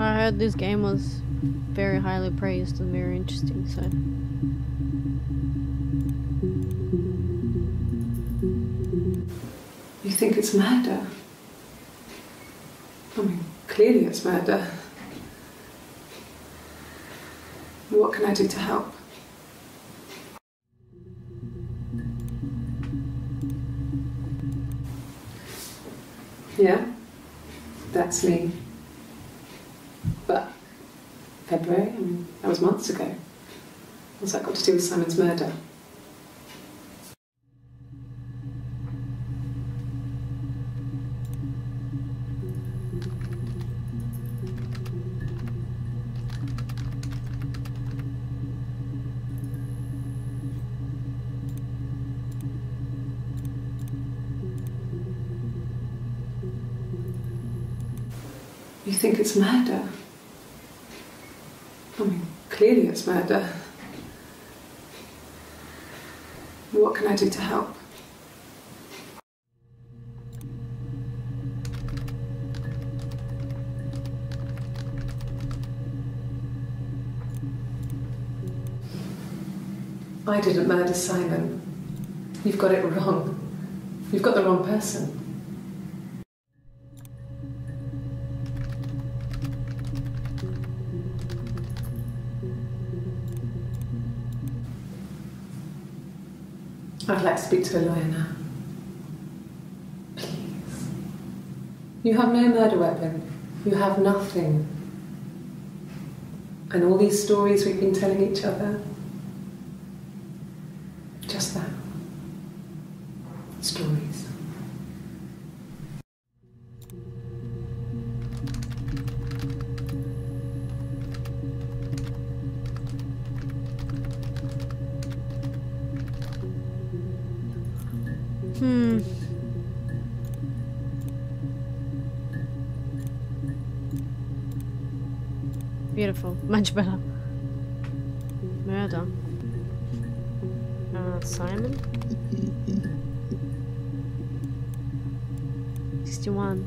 I heard this game was very highly praised and very interesting, so... You think it's murder? I mean, clearly it's murder. What can I do to help? Yeah, that's me. But February, I mean, that was months ago. What's that got to do with Simon's murder? You think it's murder? I mean, clearly it's murder. What can I do to help? I didn't murder Simon. You've got it wrong. You've got the wrong person. I'd like to speak to a lawyer now. Please. You have no murder weapon. You have nothing. And all these stories we've been telling each other, just that. Stories. Beautiful. Much better. Murder. Simon? 61.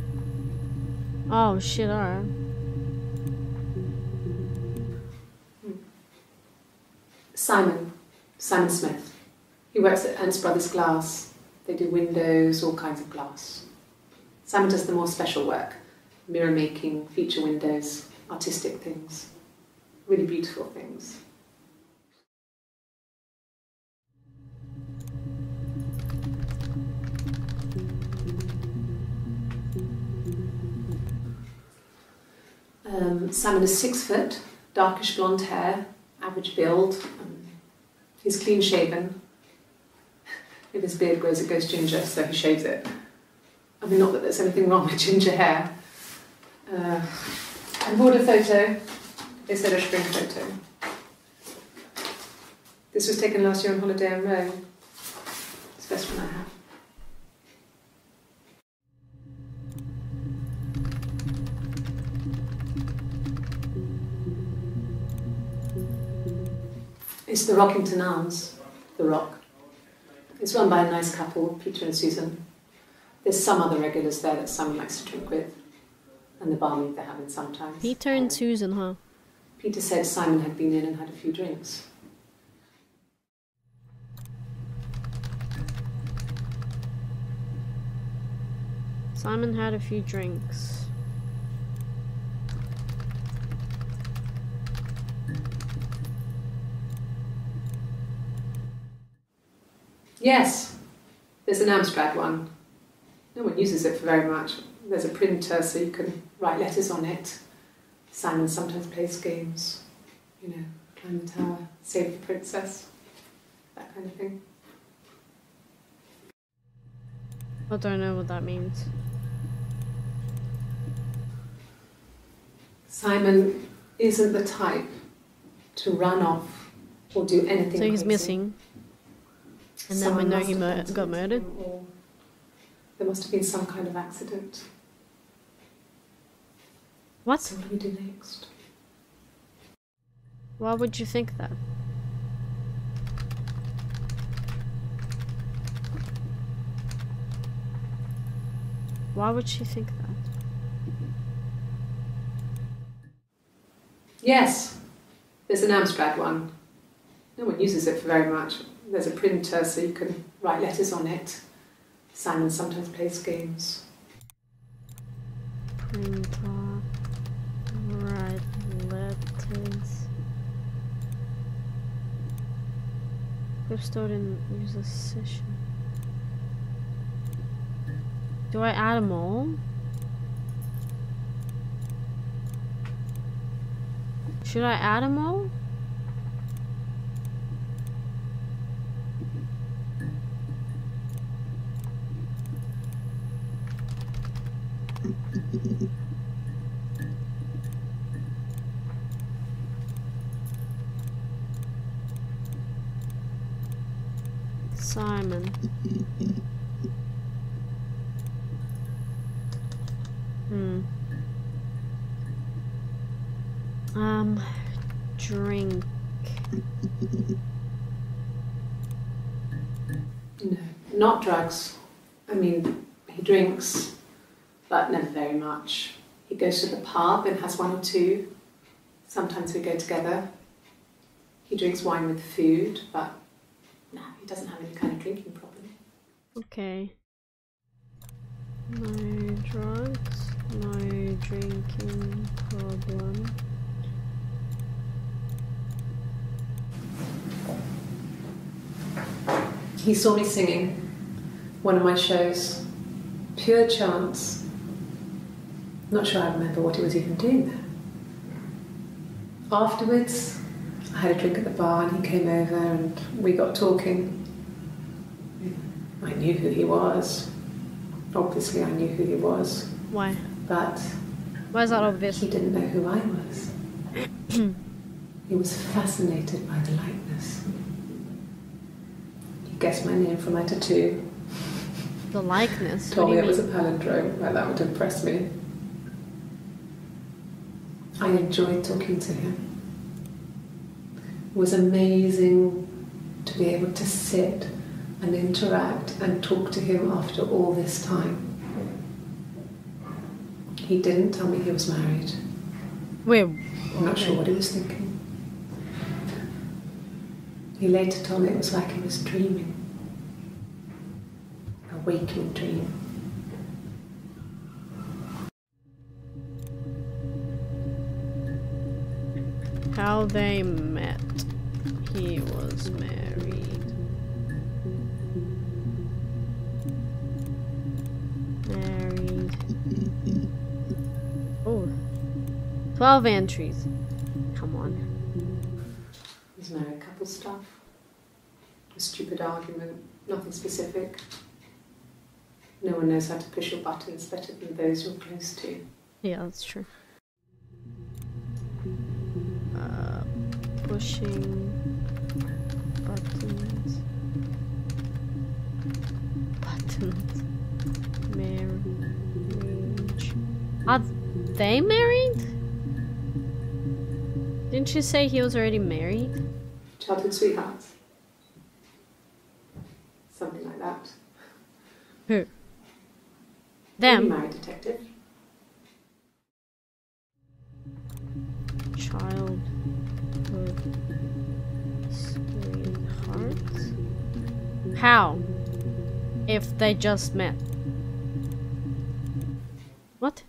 Oh shit, alright. Simon Smith. He works at Ernst Brothers Glass. They do windows, all kinds of glass. Simon does the more special work. Mirror making, feature windows, artistic things. Really beautiful things. Simon is 6 foot, darkish blonde hair, average build. He's clean shaven. If his beard grows, it goes ginger, so he shaves it. I mean, not that there's anything wrong with ginger hair. I bought a photo. They said a spring photo. This was taken last year on holiday in Rome. It's the best one I have. It's the Rockington Arms, The Rock. It's run by a nice couple, Peter and Susan. There's some other regulars there that Simon likes to drink with, and the barmaid they're having sometimes. Peter and Susan, huh? Peter said Simon had been in and had a few drinks. Simon had a few drinks. Yes, there's an Amstrad one. No one uses it for very much. There's a printer so you can write letters on it. Simon sometimes plays games, you know, climb the tower, save the princess, that kind of thing. I don't know what that means. Simon isn't the type to run off or do anything So he's crazy. missing. And then we know he got murdered? Or there must have been some kind of accident. What? So what do we do next? Why would you think that? Why would she think that? Yes, there's an Amstrad one. No one uses it for very much. There's a printer so you can write letters on it. Simon sometimes plays games. Printer. Write letters. Clip stored in user session. Do I add them all? Should I add them all? Simon. Drink. No, not drugs. I mean, he drinks, but never very much. He goes to the pub and has one or two. Sometimes we go together. He drinks wine with food, but no, he doesn't have any kind of drinking problem. Okay. No drugs, no drinking problem. He saw me singing one of my shows. Pure chance. Not sure I remember what he was even doing there. Afterwards, I had a drink at the bar and he came over and we got talking. I knew who he was. Obviously I knew who he was. Why? But why is that obvious? He didn't know who I was. He was fascinated by the likeness. He guessed my name from my tattoo. The likeness? Told me it was a palindrome, like that would impress me. I enjoyed talking to him. It was amazing to be able to sit and interact and talk to him after all this time. He didn't tell me he was married. Wait, I'm not sure what he was thinking. He later told me it was like he was dreaming. A waking dream. How they met. He was married. Oh. 12 entries. Come on. There's married couple stuff. A stupid argument. Nothing specific. No one knows how to push your buttons better than those you're close to. Yeah, that's true. Pushing buttons. Marriage. Are they married? Didn't you say he was already married? Childhood sweethearts. Something like that. Who? Them? Married detective. Childhood sweethearts? How? If they just met? What?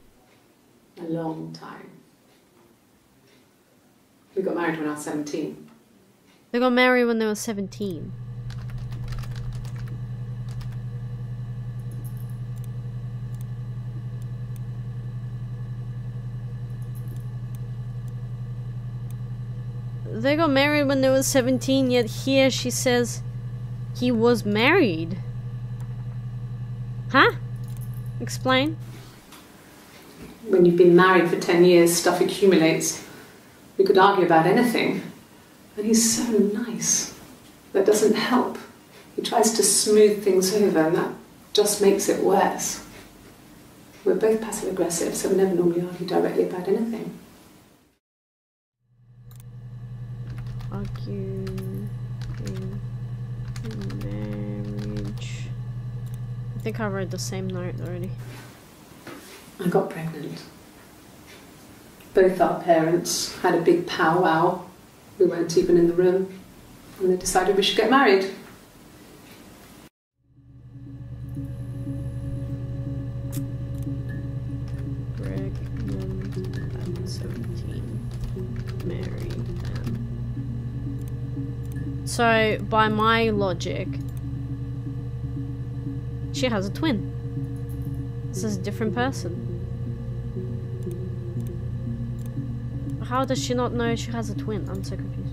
A long time. We got married when I was 17. They got married when they were 17. They got married when they were 17, yet here she says he was married. Huh? Explain. When you've been married for 10 years, stuff accumulates. We could argue about anything. And he's so nice. That doesn't help. He tries to smooth things over and that just makes it worse. We're both passive aggressive, so we never normally argue directly about anything. Argue in marriage. I think I read the same note already. I got pregnant. both our parents had a big powwow. We weren't even in the room. And they decided we should get married. Pregnant at 17. Married then. So, by my logic, she has a twin. This is a different person. How does she not know she has a twin? I'm so confused.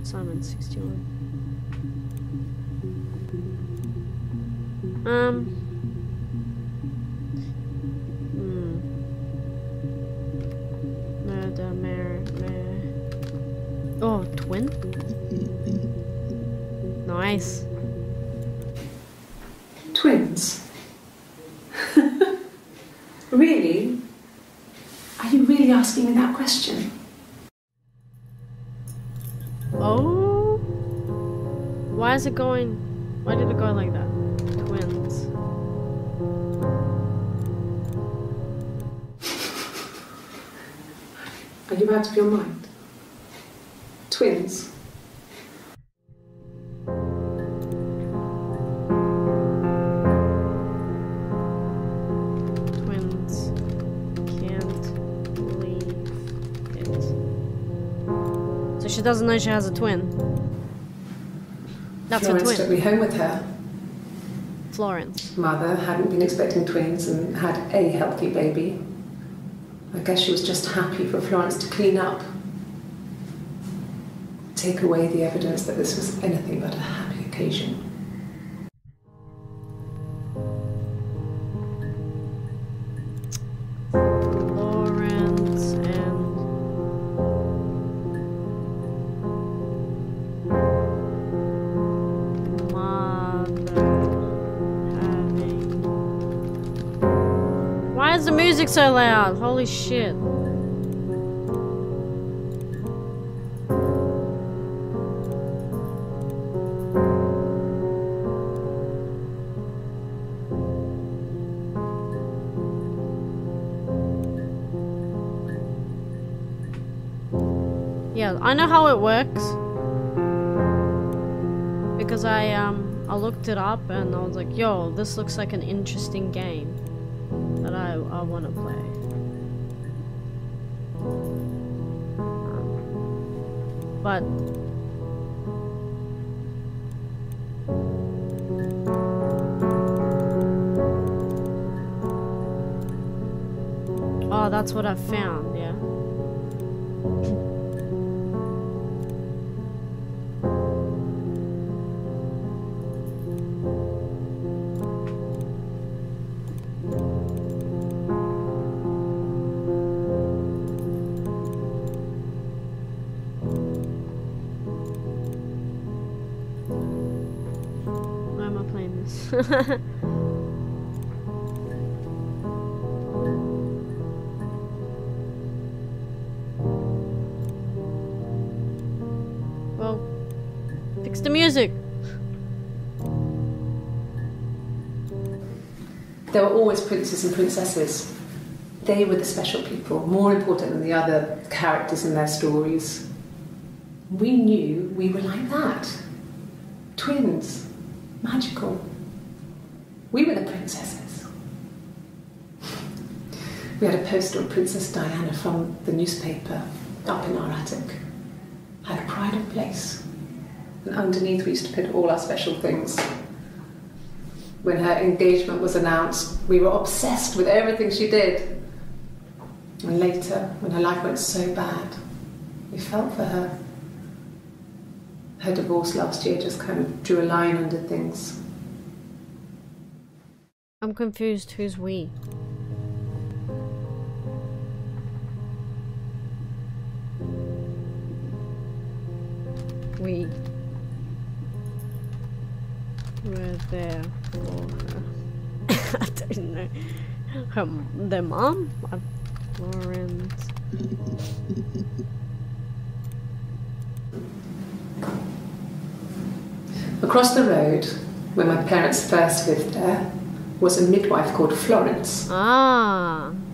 Simon 61. Oh, twin? Nice. Twins? Really? Are you really asking me that question? Oh? Why is it going... Why did it go like that? Twins. Are you out of your mind? Twins? Twins. Can't believe it. So she doesn't know she has a twin. That's her Florence took twin. me home with her. Florence. Mother hadn't been expecting twins and had a healthy baby. I guess she was just happy for Florence to clean up. Take away the evidence that this was anything but a happy occasion. Florence and... Mother having... Why is the music so loud? Holy shit. Yeah, I know how it works because I looked it up and I was like, yo, this looks like an interesting game that I want to play. But oh, that's what I found, yeah. Why am I playing this? Well, fix the music. There were always princes and princesses. They were the special people, more important than the other characters in their stories. We knew we were like that. Twins. Magical. We were the princesses. We had a poster of Princess Diana from the newspaper up in our attic. Had a pride of place. And underneath we used to put all our special things. When her engagement was announced, we were obsessed with everything she did. And later, when her life went so bad, we felt for her. Her divorce last year just kind of drew a line under things. I'm confused. Who's we? We were there for her. I don't know. Their mom? Florence. Across the road, where my parents first lived there, was a midwife called Florence. Ah.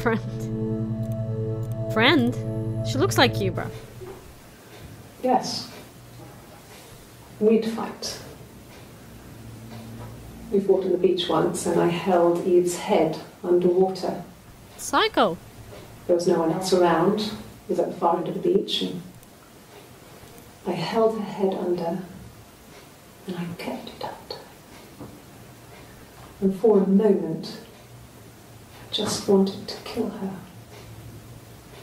friend. Friend? She looks like you, bro. Yes. We'd fight. We fought on the beach once, and I held Eve's head underwater. Psycho. There was no one else around. It was at the far end of the beach, and I held her head under, and I kept it under. And for a moment, I just wanted to kill her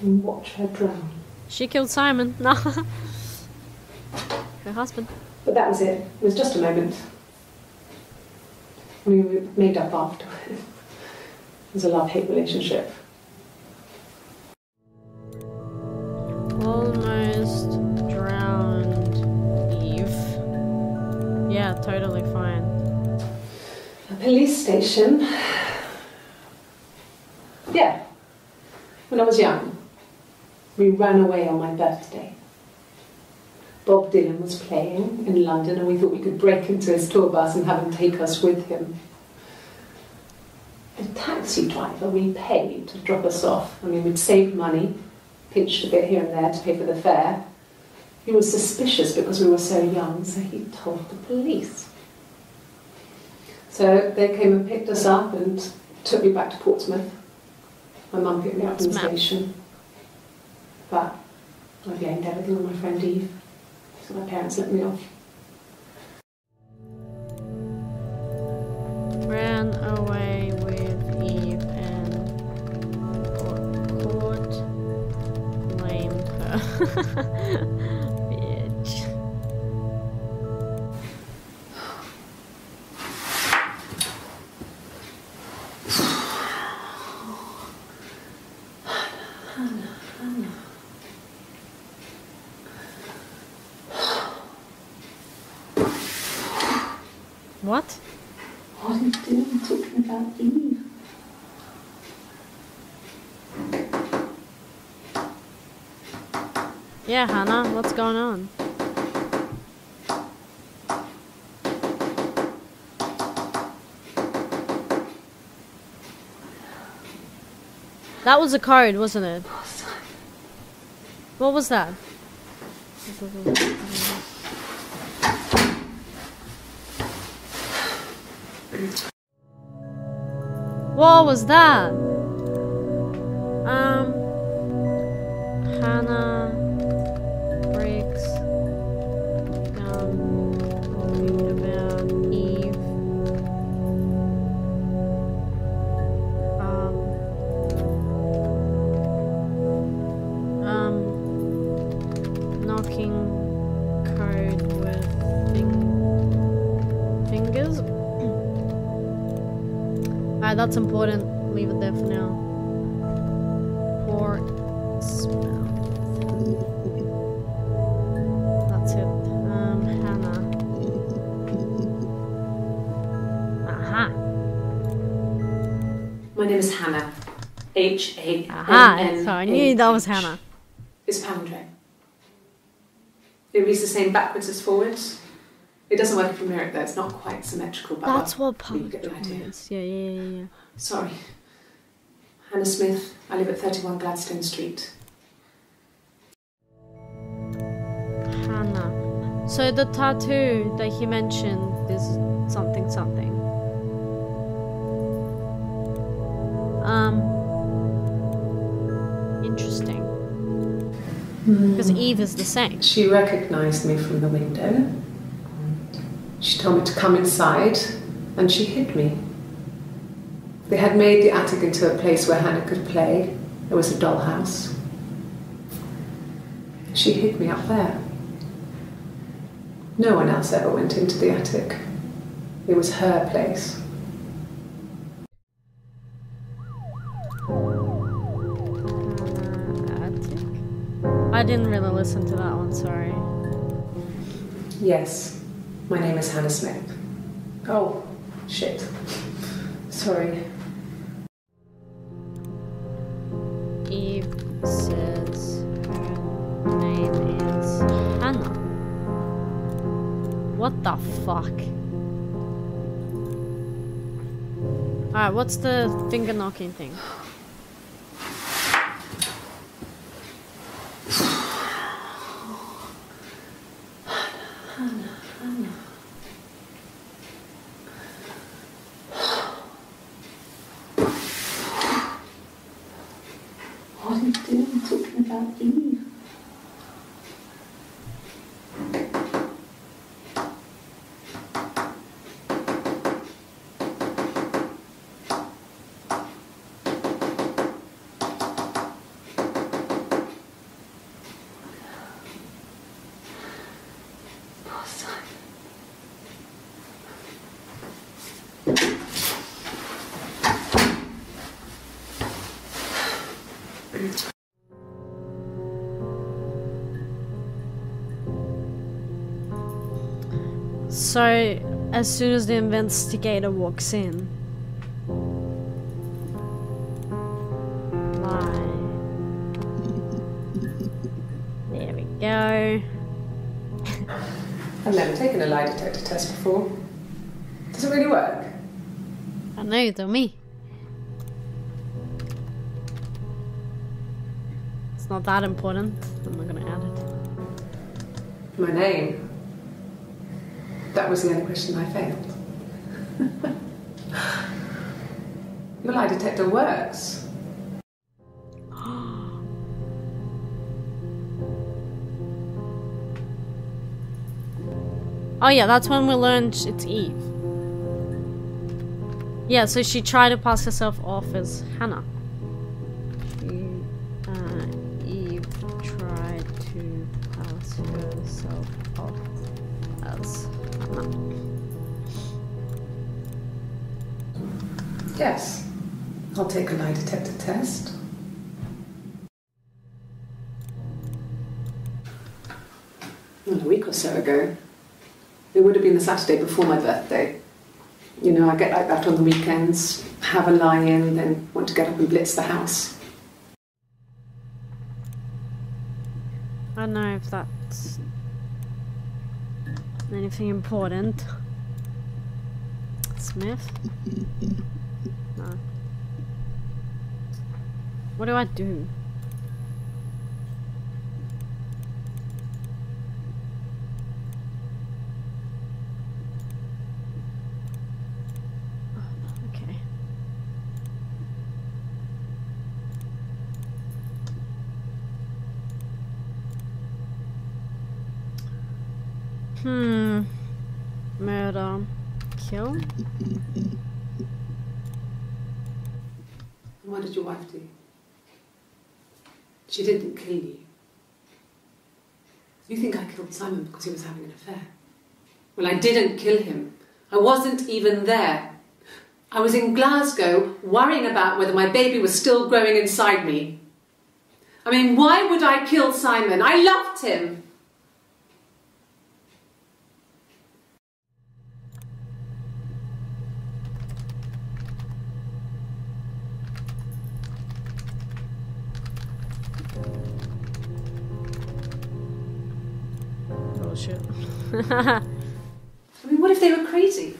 and watch her drown. She killed Simon. No. Her husband. But that was it. It was just a moment. We were made up afterwards. It was a love-hate relationship. Almost drowned Eve. Yeah, totally fine. A police station. Yeah. When I was young, we ran away on my birthday. Bob Dylan was playing in London, and we thought we could break into his tour bus and have him take us with him. The taxi driver we paid to drop us off, I mean, we'd saved money, pinched a bit here and there to pay for the fare. He was suspicious because we were so young, so he told the police. So they came and picked us up and took me back to Portsmouth. My mum picked me up from the station. But I blamed everything on my friend Eve. So my parents let me off. Ran away with Eve and got caught. Blamed her. Bitch. What? What are you doing talking about Eve? Yeah, Hannah, what's going on? That was a code, wasn't it? What was that? What was that? Hannah breaks down talking about Eve. Knocking code with fingers. Alright, that's important. Leave it there for now. Portsmouth. That's it. Hannah. Aha. My name is Hannah. H-A-N-N-A-H. Aha, so I knew that was Hannah. It's palindrome. It reads the same backwards as forwards. It doesn't work if you mirror it though, it's not quite symmetrical. But That's well, what you get the idea. palindrome is. Yeah. Sorry. Hannah Smith. I live at 31 Gladstone Street. Hannah. So the tattoo that he mentioned is something. Interesting. Because Eve is the same. She recognised me from the window. She told me to come inside, and she hid me. They had made the attic into a place where Hannah could play. There was a dollhouse. She hid me up there. No one else ever went into the attic. It was her place. Attic? I didn't really listen to that one, sorry. Yes, my name is Hannah Smith. Oh, shit. Sorry. Eve says her name is Hannah. What the fuck? Alright, what's the finger knocking thing? So, as soon as the investigator walks in, there we go. I've never taken a lie detector test before. Does it really work? I know, you tell me. It's not that important. I'm not gonna add it. My name. That was the only question I failed. Your lie detector works. Oh yeah, that's when we learned it's Eve. Yeah, so she tried to pass herself off as Hannah. Eve tried to pass herself off as Hannah. Yes. I'll take a lie detector test. Well, a week or so ago. It would have been the Saturday before my birthday. You know, I get like that on the weekends, have a lie-in, then want to get up and blitz the house. I don't know if that's anything important. Smith? No. What do I do? Okay. Murder. Kill? What did your wife do? She didn't kill you. You think I killed Simon because he was having an affair? Well, I didn't kill him. I wasn't even there. I was in Glasgow worrying about whether my baby was still growing inside me. I mean, why would I kill Simon? I loved him. Bullshit. I mean, what if they were crazy?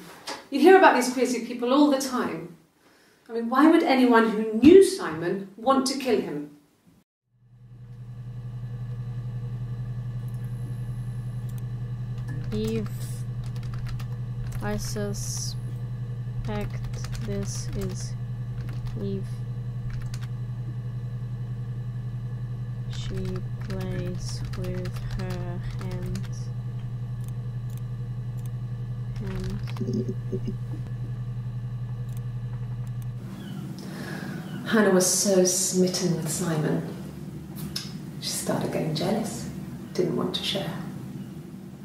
You hear about these crazy people all the time. I mean, why would anyone who knew Simon want to kill him? Eve, I suspect this is Eve. She plays with her hands. Hannah was so smitten with Simon. She started getting jealous, didn't want to share.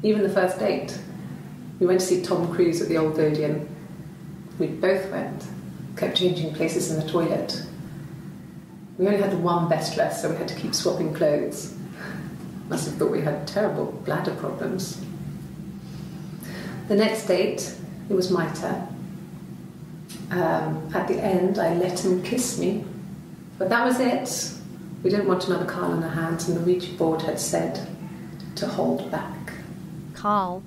Even the first date. We went to see Tom Cruise at the Old Odeon. We both went, kept changing places in the toilet. We only had the one best dress, so we had to keep swapping clothes. Must have thought we had terrible bladder problems. The next date, it was my turn. At the end, I let him kiss me. But that was it. We didn't want another Carl on our hands, and the Ouija board had said to hold back. Carl.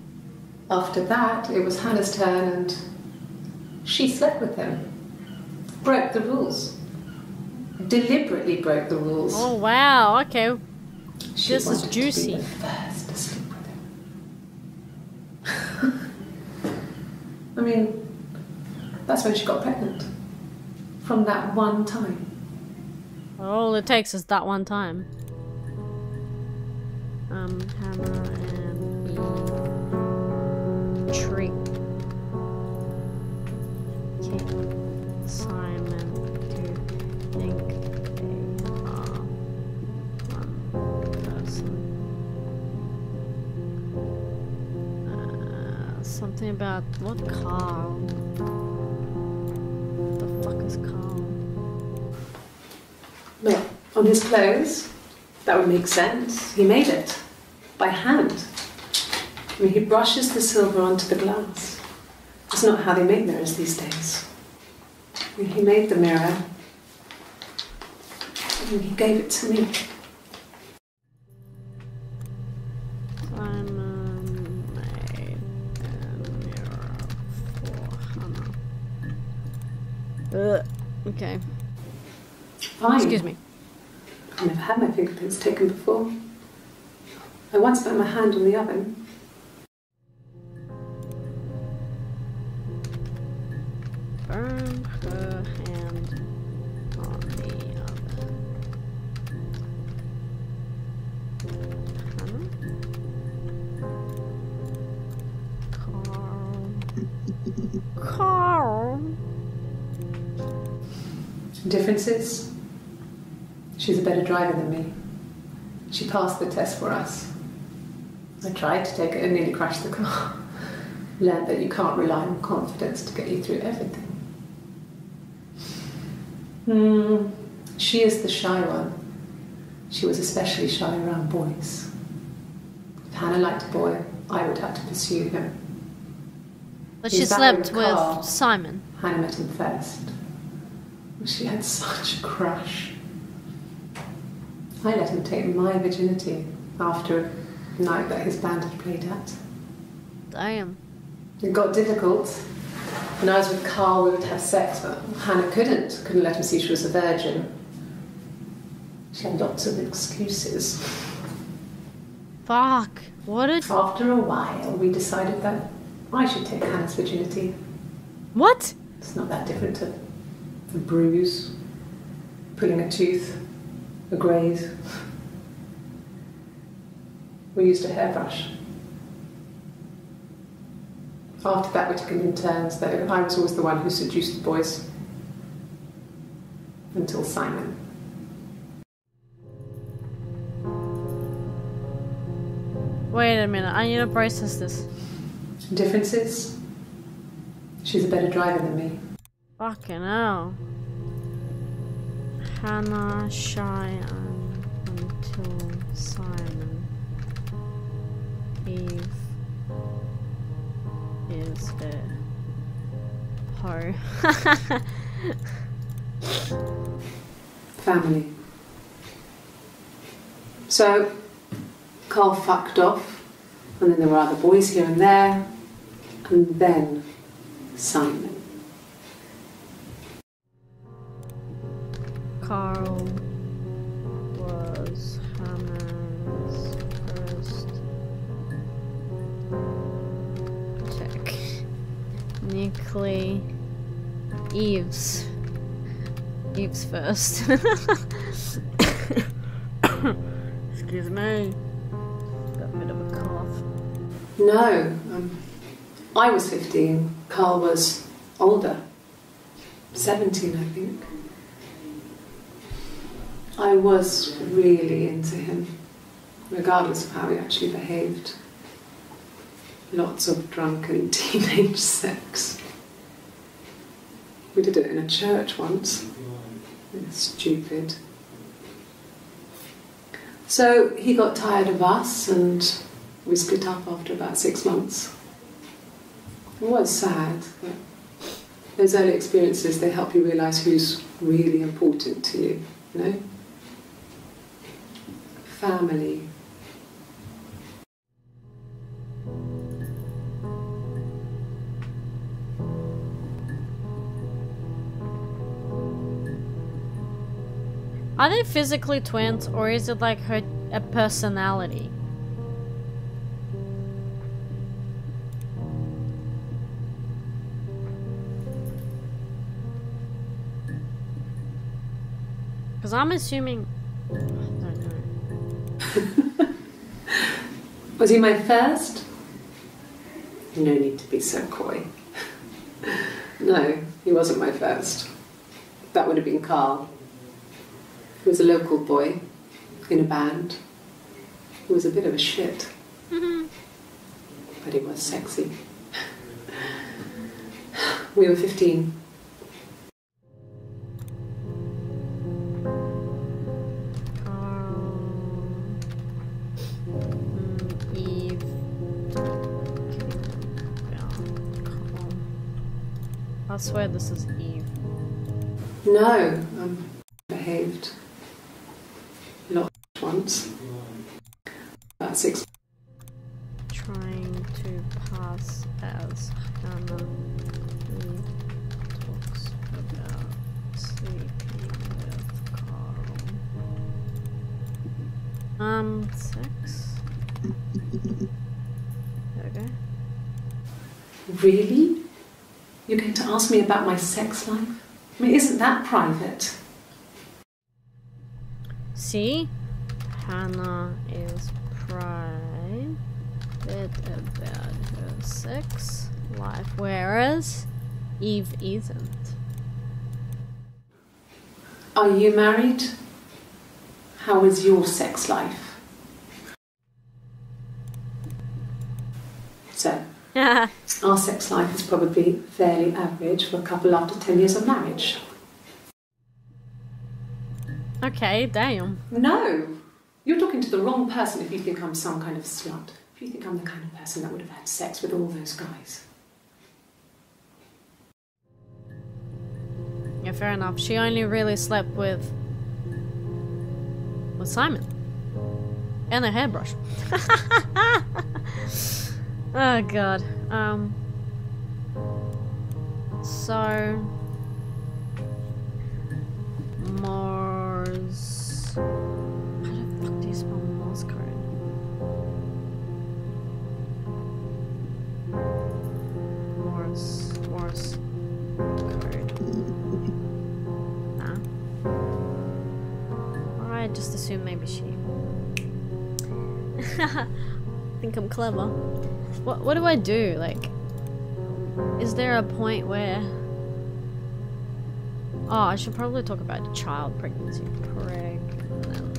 After that, it was Hannah's turn, and she slept with him. Broke the rules. Deliberately broke the rules. Oh wow, okay. She This is wanted juicy. to be the first to sleep with him. I mean, that's when she got pregnant. From that one time. All it takes is that one time. Hannah and Eve trick Simon to think they are one person. Something about what Carl? What the fuck is Carl? Well, On his clothes? That would make sense. He made it. By hand. I mean, he brushes the silver onto the glass. It's not how they make mirrors these days. I mean, he made the mirror. And he gave it to me. Simon made a mirror for Hannah. Okay. Fine. Excuse me. I've never had my fingerprints taken before. I once put my hand on the oven. Burn her hand on the oven. Hannah? Carl? Differences? She's a better driver than me. She passed the test for us. I tried to take it and nearly crashed the car. Learned that you can't rely on confidence to get you through everything. She is the shy one. She was especially shy around boys. If Hannah liked a boy, I would have to pursue him. But He's she back slept in the car. with Simon. Hannah met him first. She had such a crush. I let him take my virginity after a night that his band had played at. Damn. It got difficult. When I was with Carl, we would have sex, but Hannah couldn't let him see she was a virgin. She had lots of excuses. Fuck. What a... After a while, we decided that I should take Hannah's virginity. What? It's not that different to a bruise, pulling a tooth, a graze. We used a hairbrush. After that, we took it in turns, though. I was always the one who seduced the boys. Until Simon. Wait a minute, I need to process this. Differences? She's a better driver than me. Fucking hell. Hannah shy until Simon. Eve is the hoe. Family. So, Carl fucked off, and then there were other boys here and there, and then Simon. Carl was Hannah's first technically Eve's first. Excuse me. Got a bit of a cough. No, I was 15. Carl was older. 17, I think. I was really into him, regardless of how he actually behaved. Lots of drunken teenage sex. We did it in a church once. It's stupid. So he got tired of us and we split up after about 6 months. It was sad, but those early experiences, they help you realise who's really important to you, you know? Family. Are they physically twins, or is it like a personality? Because I'm assuming... I don't know. Was he my first? No need to be so coy. No, he wasn't my first. That would have been Carl. He was a local boy in a band. He was a bit of a shit. But he was sexy. We were 15. I swear this is Eve. No, behaved a lot once. About 6. Trying to pass as Hannah who talks about sleeping with Carl. 6. Okay. Really? You're going to ask me about my sex life? I mean, isn't that private? See? Hannah is private about her sex life, whereas Eve isn't. Are you married? How is your sex life? So, our sex life is probably fairly average for a couple after 10 years of marriage. Okay, damn. No! You're talking to the wrong person if you think I'm some kind of slut. If you think I'm the kind of person that would have had sex with all those guys. Yeah, fair enough. She only really slept with Simon. And a hairbrush. Oh god. So Morse. How the fuck do you spell Morse code? Morse code. Nah. I just assume maybe she. Think I'm clever. What do I do? Like, is there a point where? Oh, I should probably talk about child pregnancy. Pregnant.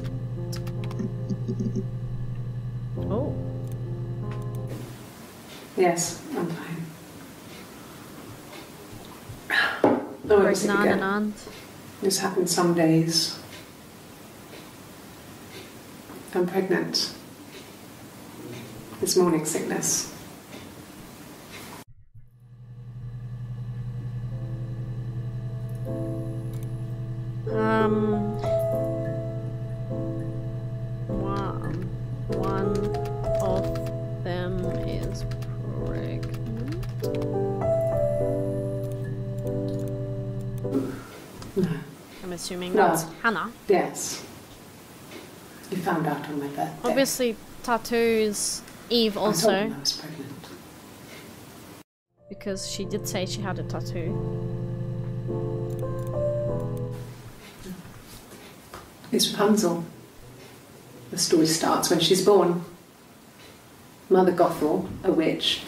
Oh. Yes, I'm fine. No, Pregnant. This happens some days. I'm pregnant. It's morning sickness. One of them is pregnant. No. I'm assuming No. that's Hannah. Yes. You found out on my birthday. Obviously, tattoos. Eve I also, told him I was pregnant. because she did say she had a tattoo. It's Rapunzel. The story starts when she's born. Mother Gothel, a witch,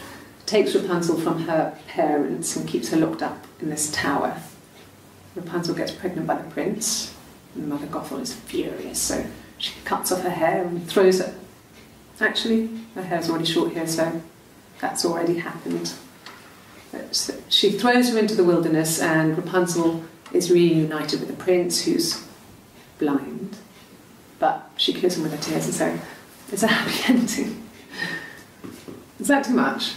takes Rapunzel from her parents and keeps her locked up in this tower. Rapunzel gets pregnant by the prince, and Mother Gothel is furious, so she cuts off her hair and throws it. Actually, her hair's already short here, so that's already happened. So she throws her into the wilderness, and Rapunzel is reunited with the prince, who's blind. But she kills him with her tears, and so it's a happy ending. Is that too much?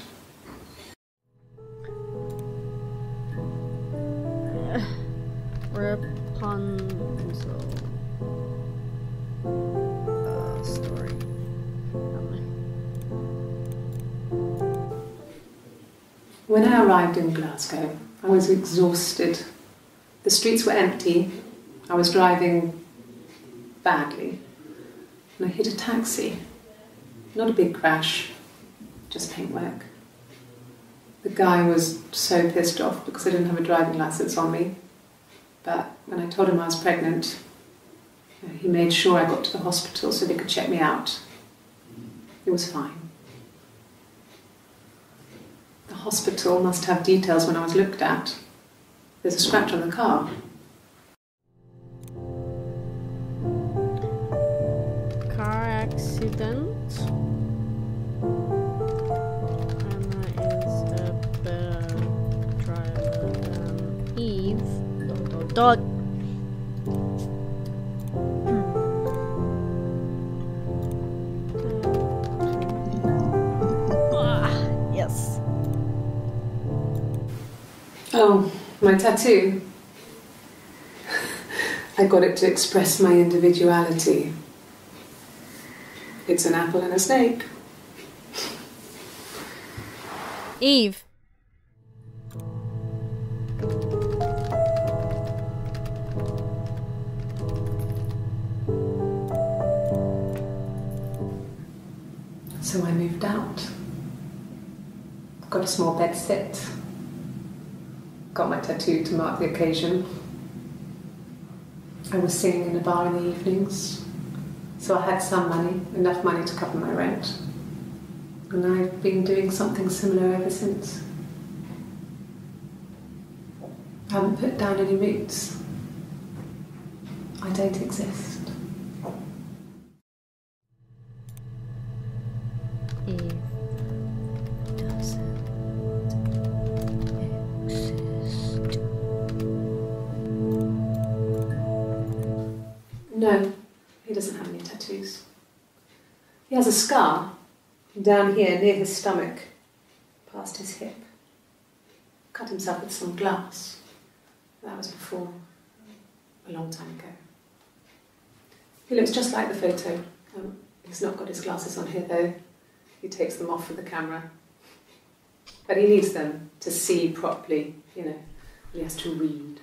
Rapunzel. Story. When I arrived in Glasgow, I was exhausted. The streets were empty. I was driving badly. And I hit a taxi. Not a big crash, just paintwork. The guy was so pissed off because I didn't have a driving licence on me. But when I told him I was pregnant, he made sure I got to the hospital so they could check me out. It was fine. The hospital must have details when I was looked at. There's a scratch on the car. Car accident. Anna is a better driver than Eve. Dot. Yes. Oh, my tattoo. I got it to express my individuality. It's an apple and a snake. Eve. So I moved out. Got a small bed sit. Got my tattoo to mark the occasion. I was singing in a bar in the evenings, so I had some money, enough money to cover my rent. And I've been doing something similar ever since. I haven't put down any roots. I don't exist. Eve doesn't exist. No, he doesn't have any tattoos. He has a scar down here near his stomach, past his hip. Cut himself with some glass. That was before, a long time ago. He looks just like the photo. He's not got his glasses on here though. He takes them off with the camera. But he needs them to see properly, you know. He has to read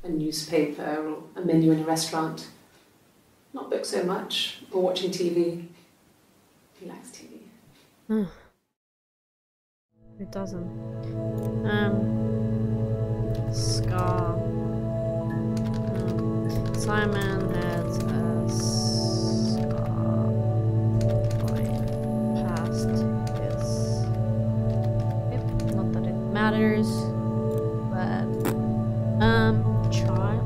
a newspaper or a menu in a restaurant. Not books so much, or watching TV. He likes TV. It doesn't. Scar. Simon has a scar going past his hip. Not that it matters, but child.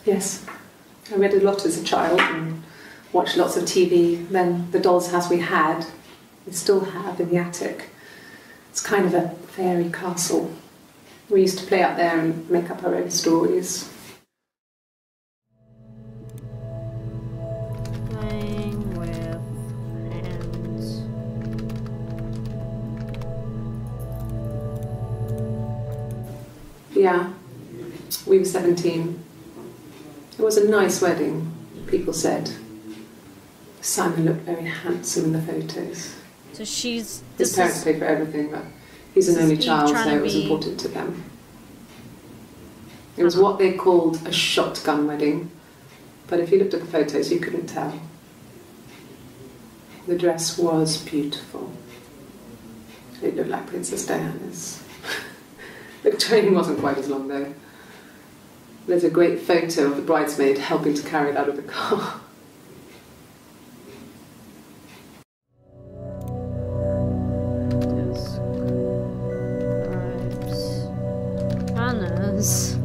Yes, I read a lot as a child and watched lots of TV. Then the doll's house we still have in the attic. It's kind of a fairy castle. We used to play up there and make up our own stories. Playing with hands. Yeah, we were 17. It was a nice wedding, people said. Simon looked very handsome in the photos. So His parents paid for everything, but he's an only child, so it was important to them. It was what they called a shotgun wedding, but if you looked at the photos, you couldn't tell. The dress was beautiful. It looked like Princess Diana's. The train wasn't quite as long, though. There's a great photo of the bridesmaid helping to carry it out of the car. Hannah's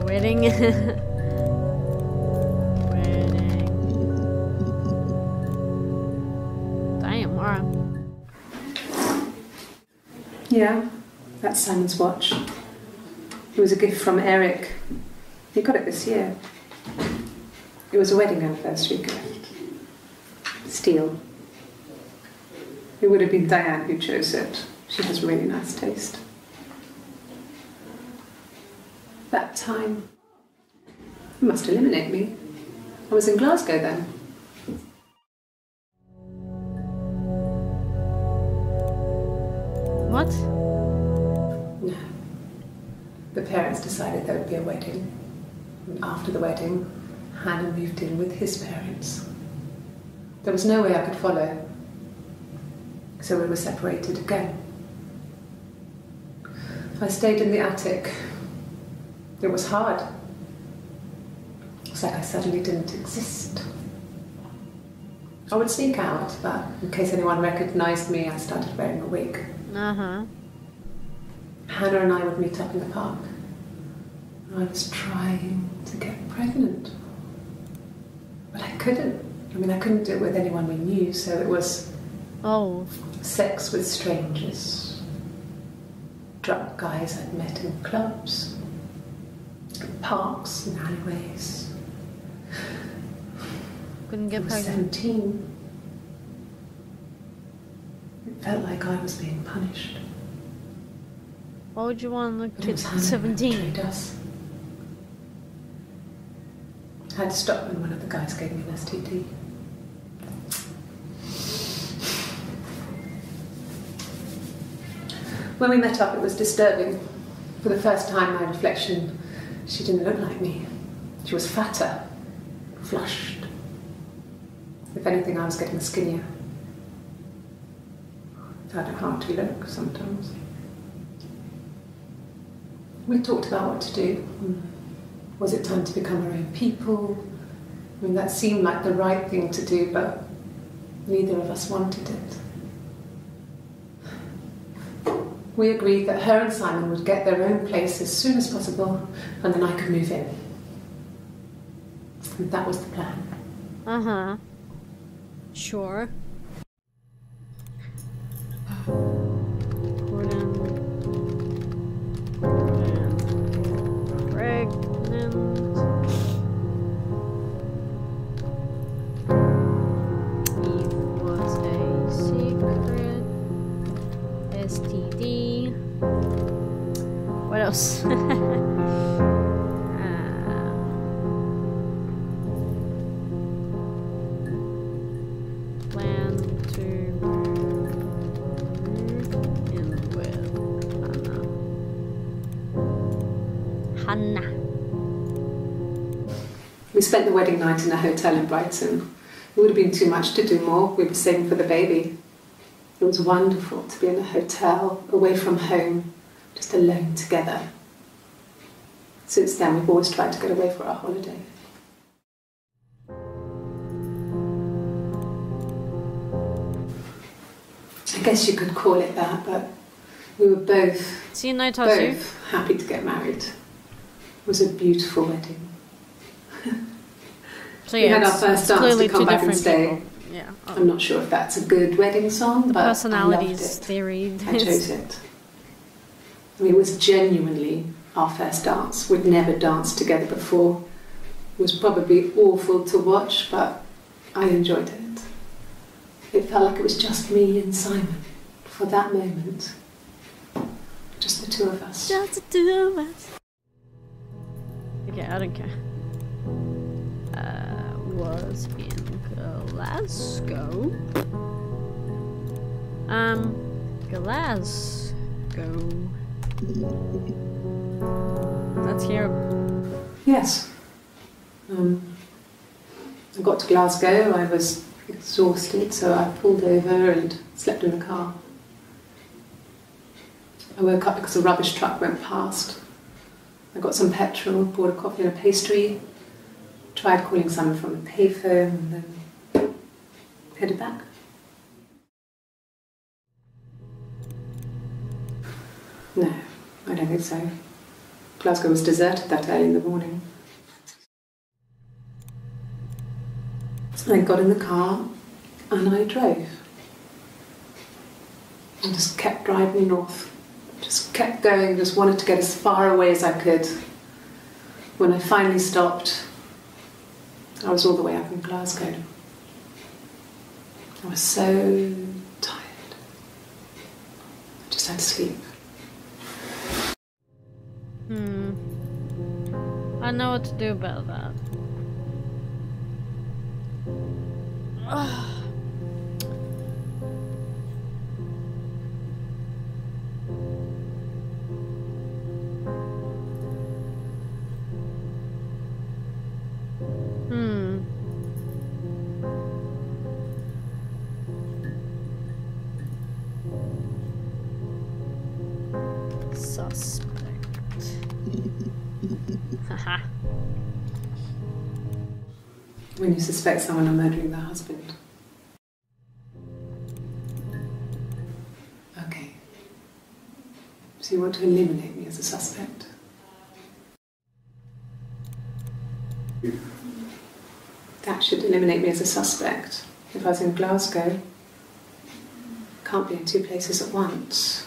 wedding. Damn, alright. Yeah, that's Simon's watch. It was a gift from Eric. He got it this year. It was a wedding anniversary gift. Steel. It would have been Diane who chose it. She has really nice taste. That time, it must eliminate me. I was in Glasgow then. What? No. The parents decided there would be a wedding. And after the wedding, Hannah moved in with his parents. There was no way I could follow. So we were separated again. I stayed in the attic. It was hard. It's like I suddenly didn't exist. I would sneak out, but in case anyone recognised me, I started wearing a wig. Uh-huh. Hannah and I would meet up in the park. I was trying to get pregnant. But I couldn't. I mean, I couldn't do it with anyone we knew, so it was sex with strangers. Drunk guys I'd met in clubs, parks and alleyways. Couldn't get I was pregnant. 17. It felt like I was being punished. Why would you want a But it kid was at Hannah who 17? betrayed us. I had to stop when one of the guys gave me an STD. When we met up, it was disturbing. For the first time, my reflection, she didn't look like me. She was fatter, flushed. If anything, I was getting skinnier. I found it hard to look sometimes. We talked about what to do. Was it time to become our own people? I mean, that seemed like the right thing to do, but neither of us wanted it. We agreed that her and Simon would get their own place as soon as possible, and then I could move in. And that was the plan. Uh-huh. Sure. Pregnant. It was a secret. STD. What else? Plan to move in with Hannah. We spent the wedding night in a hotel in Brighton. It would have been too much to do more. We were saving for the baby. It was wonderful to be in a hotel, away from home, just alone together. Since then, we've always tried to get away for our holiday. I guess you could call it that, but we were both happy to get married. It was a beautiful wedding. So we had our first dance to come back and stay. People. Yeah. Oh. I'm not sure if that's a good wedding song, but personalities theory. I chose it. I mean, it was genuinely our first dance. We'd never danced together before. It was probably awful to watch, but I enjoyed it. It felt like it was just me and Simon for that moment. Just the two of us. Just the two of us. Okay, I don't care. Was in Glasgow. Glasgow. Let's hear. Yes. I got to Glasgow. I was exhausted, so I pulled over and slept in the car. I woke up because a rubbish truck went past. I got some petrol, bought a coffee and a pastry, tried calling someone from a payphone, and then headed back. No, I don't think so. Glasgow was deserted that early in the morning. So I got in the car and I drove. I just kept driving north. Just kept going, just wanted to get as far away as I could. When I finally stopped, I was all the way up in Glasgow. I was so tired. I just had to sleep. I know what to do about that. Suspect. Haha. When you suspect someone of murdering their husband. Okay. So you want to eliminate me as a suspect? That should eliminate me as a suspect. If I was in Glasgow, can't be in two places at once.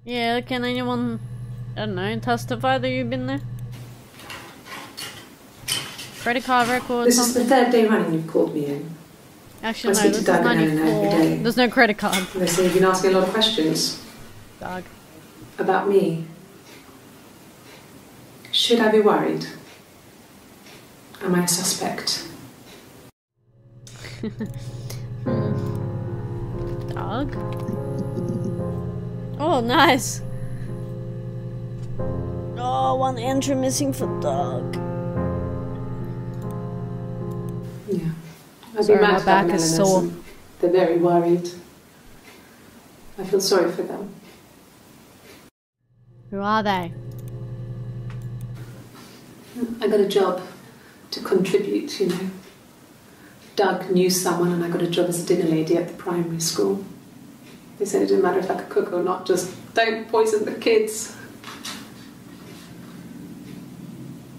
Yeah, can anyone, I don't know, testify that you've been there? Credit card record, This something? is the third day running you've called me in. Actually, I no, speak this to is Doug and Eleanor every 94. day. There's no credit card. They say you've been asking a lot of questions Doug. about me. Should I be worried? Am I a suspect? Doug? Oh, nice. Oh, one entry missing for Doug. Yeah. I've Sorry, been my round to back Doug and is Eleanor's sore. and they're very worried. I feel sorry for them. Who are they? I got a job to contribute, you know. Doug knew someone and I got a job as a dinner lady at the primary school. They said it didn't matter if I could cook or not, just don't poison the kids.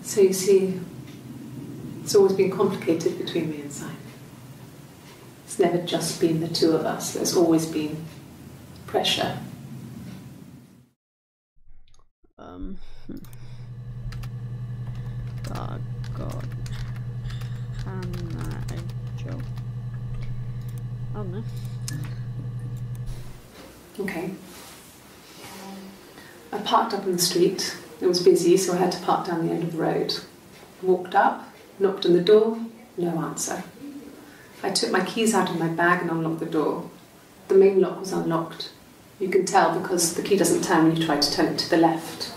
So you see, it's always been complicated between me and Simon. It's never just been the two of us, there's always been pressure. Doug got Hannah a job. Oh no. Okay. I parked up on the street. It was busy, so I had to park down the end of the road. Walked up, knocked on the door, no answer. I took my keys out of my bag and unlocked the door. The main lock was unlocked. You can tell because the key doesn't turn when you try to turn it to the left.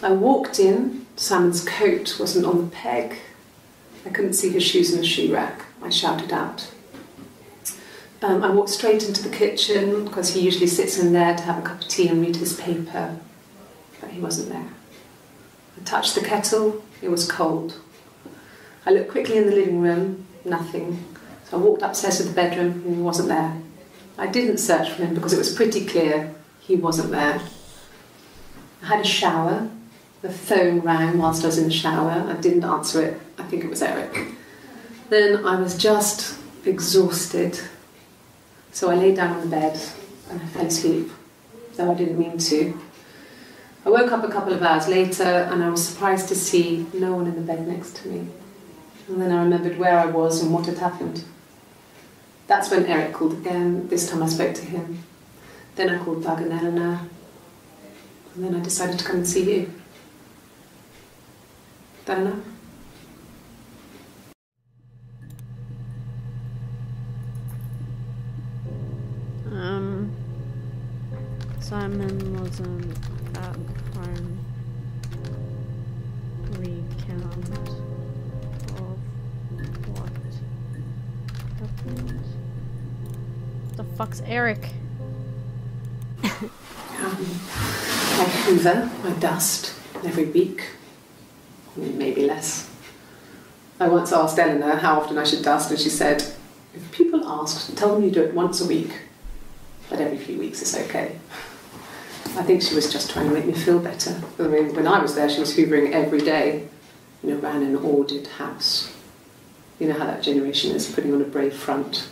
I walked in. Simon's coat wasn't on the peg. I couldn't see his shoes in the shoe rack. I shouted out. I walked straight into the kitchen because he usually sits in there to have a cup of tea and read his paper, but he wasn't there. I touched the kettle, it was cold. I looked quickly in the living room, nothing. So I walked upstairs to the bedroom and he wasn't there. I didn't search for him because it was pretty clear he wasn't there. I had a shower. The phone rang whilst I was in the shower. I didn't answer it. I think it was Eric. Then I was just exhausted. So I lay down on the bed and I fell asleep, though I didn't mean to. I woke up a couple of hours later and I was surprised to see no one in the bed next to me. And then I remembered where I was and what had happened. That's when Eric called again. This time I spoke to him. Then I called Doug and Eleanor. And then I decided to come and see you. Don't know. Simon wasn't at home. Recount of what happened. The fuck's Eric? I hoover, I dust every week. Maybe less. I once asked Eleanor how often I should dust and she said, if people ask, tell them you do it once a week, but every few weeks is okay. I think she was just trying to make me feel better. I mean, when I was there, she was hoovering every day. You know, ran an ordered house. You know how that generation is, putting on a brave front.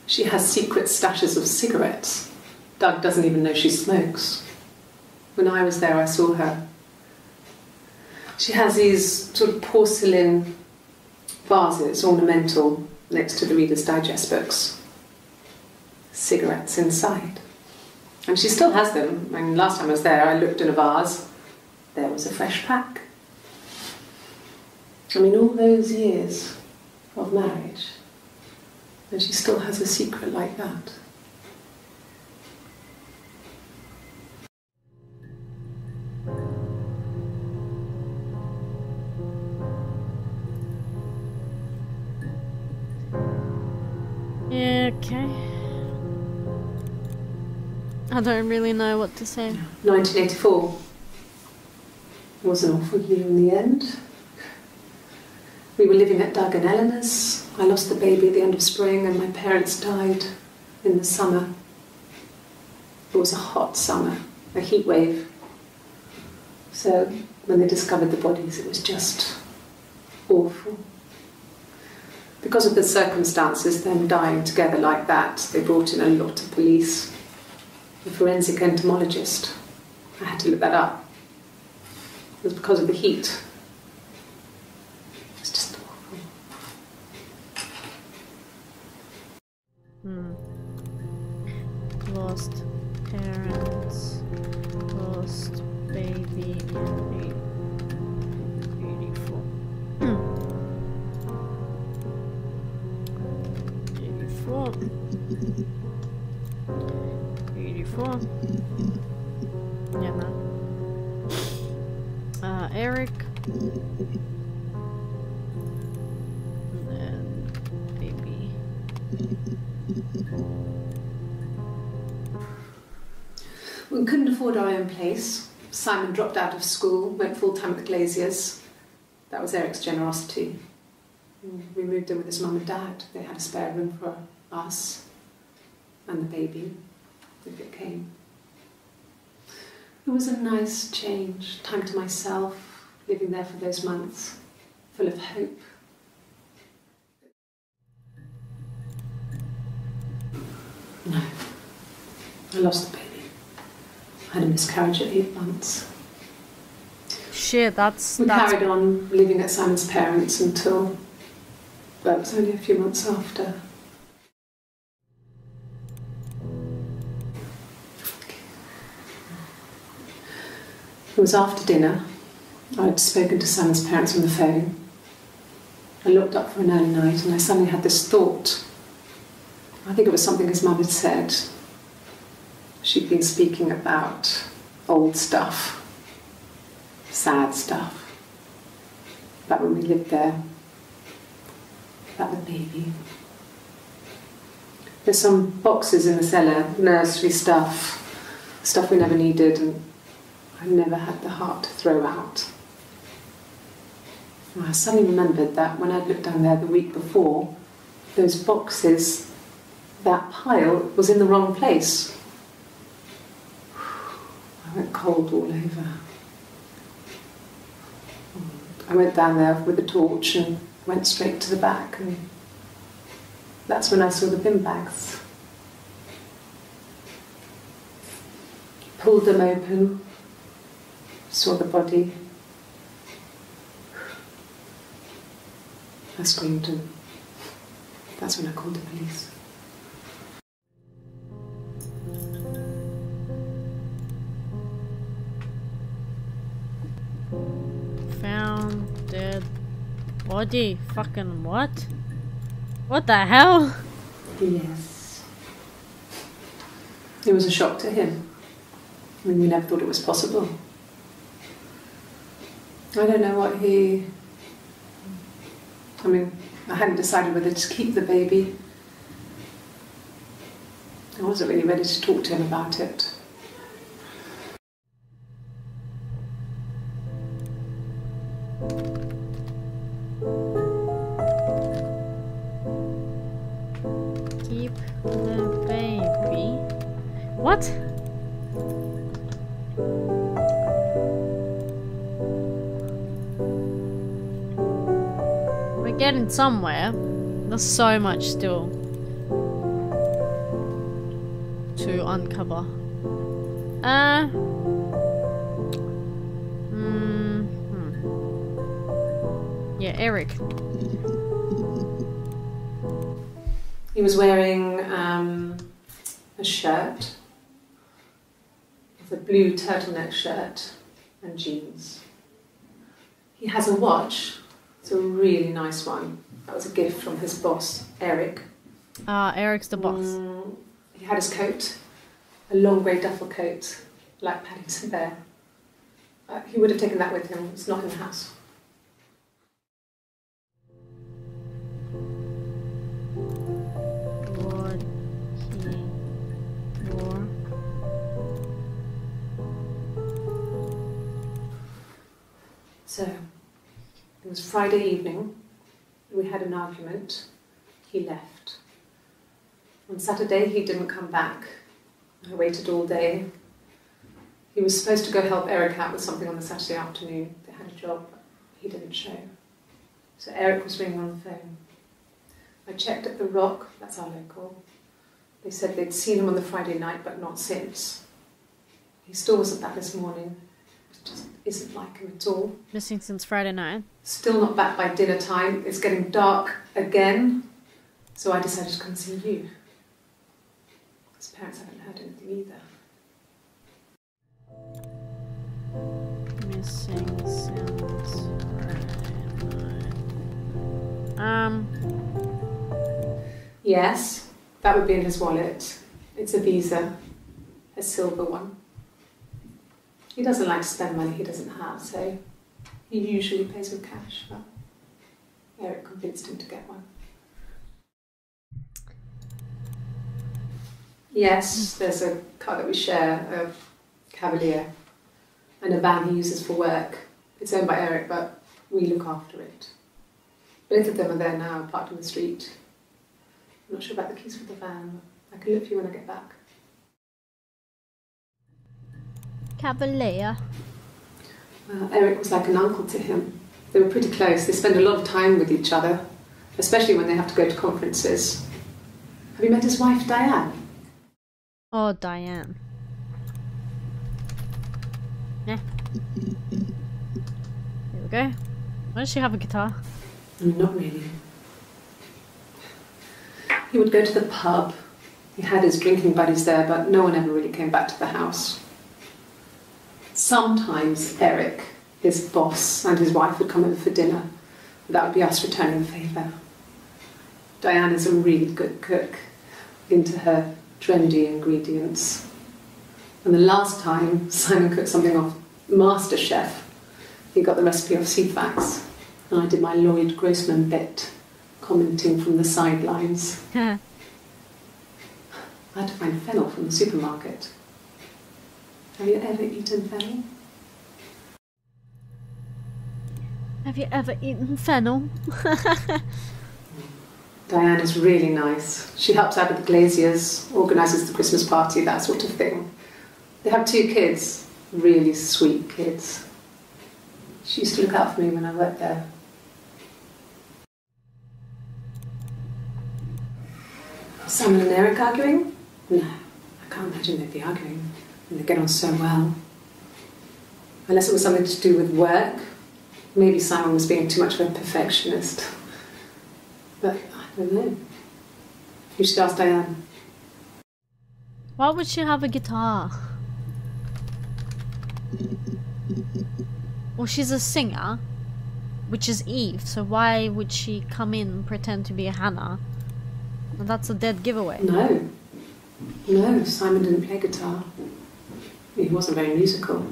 She has secret stashes of cigarettes. Doug doesn't even know she smokes. When I was there, I saw her. She has these sort of porcelain vases, ornamental, next to the Reader's Digest books. Cigarettes inside. And she still has them. I mean, last time I was there, I looked in a vase. There was a fresh pack. I mean, all those years of marriage, and she still has a secret like that. Yeah, okay. I don't really know what to say. 1984 was an awful year in the end. We were living at Doug and Eleanor's. I lost the baby at the end of spring and my parents died in the summer. It was a hot summer, a heat wave. So when they discovered the bodies, it was just awful. Because of the circumstances, them dying together like that, they brought in a lot of police. A forensic entomologist. I had to look that up. It was because of the heat. Hmm. Lost parents, lost baby in 84. 84. 84. Yeah, man. Eric. And baby. We couldn't afford our own place. Simon dropped out of school, went full-time at the Glaziers. That was Eric's generosity. We moved in with his mum and dad. They had a spare room for us and the baby, if it came. It was a nice change, time to myself, living there for those months, full of hope. No, I lost the baby. I had a miscarriage at 8 months. Shit, that's... We carried on living at Simon's parents until, well, it was only a few months after. It was after dinner. I'd spoken to Simon's parents on the phone. I looked up for an early night and I suddenly had this thought. I think it was something his mum had said. She'd been speaking about old stuff, sad stuff, about when we lived there, about the baby. There's some boxes in the cellar, nursery stuff we never needed, and I never had the heart to throw out. And I suddenly remembered that when I'd looked down there the week before, those boxes, that pile was in the wrong place. I went cold all over. I went down there with a torch and went straight to the back, and that's when I saw the bin bags. Pulled them open, saw the body. I screamed, and that's when I called the police. Found dead body. Fucking what? What the hell? Yes. It was a shock to him. I mean, we never thought it was possible. I don't know what he... I mean, I hadn't decided whether to keep the baby. I wasn't really ready to talk to him about it. Keep the baby. What? We're getting somewhere. There's so much still to uncover. Yeah, Eric. He was wearing a shirt, a blue turtleneck shirt and jeans. He has a watch. It's a really nice one. That was a gift from his boss, Eric. Eric's the boss. He had his coat, a long grey duffel coat, like Paddington Bear. He would have taken that with him. It's not in the house. What he wore. So, it was Friday evening. We had an argument. He left. On Saturday, he didn't come back. I waited all day. He was supposed to go help Eric out with something on the Saturday afternoon. They had a job. He didn't show. So Eric was ringing on the phone. I checked at the Rock, that's our local. They said they'd seen him on the Friday night, but not since. He still wasn't back this morning. It just isn't like him at all. Missing since Friday night. Still not back by dinner time. It's getting dark again. So I decided to come see you. parents haven't heard anything either. Missing since Yes, that would be in his wallet. It's a Visa, a silver one. He doesn't like to spend money he doesn't have, so he usually pays with cash, but Eric convinced him to get one. Yes, there's a car that we share, a Cavalier, and a van he uses for work. It's owned by Eric, but we look after it. Both of them are there now, parked in the street. I'm not sure about the keys for the van, but I can look for you when I get back. Cavalier. Well, Eric was like an uncle to him. They were pretty close. They spend a lot of time with each other, especially when they have to go to conferences. Have you met his wife, Diane? Oh, Diane. Yeah. Here we go. Why does she have a guitar? Not really. He would go to the pub. He had his drinking buddies there, but no one ever really came back to the house. Sometimes Eric, his boss, and his wife would come over for dinner. That would be us returning the favour. Diane is a really good cook, into her trendy ingredients. And the last time Simon cooked something off MasterChef, he got the recipe off CFAX, and I did my Lloyd Grossman bit, commenting from the sidelines. I had to find fennel from the supermarket. Have you ever eaten fennel? Have you ever eaten fennel? Diane is really nice. She helps out with the glaziers, organises the Christmas party, that sort of thing. They have 2 kids, really sweet kids. She used to look out for me when I worked there. Simon and Eric arguing? No, I can't imagine they'd be arguing. And they get on so well. Unless it was something to do with work. Maybe Simon was being too much of a perfectionist. But I don't know. You should ask Diane. Why would she have a guitar? Well, she's a singer, which is Eve, so why would she come in and pretend to be Hannah? Well, that's a dead giveaway. No, Simon didn't play guitar. He wasn't very musical.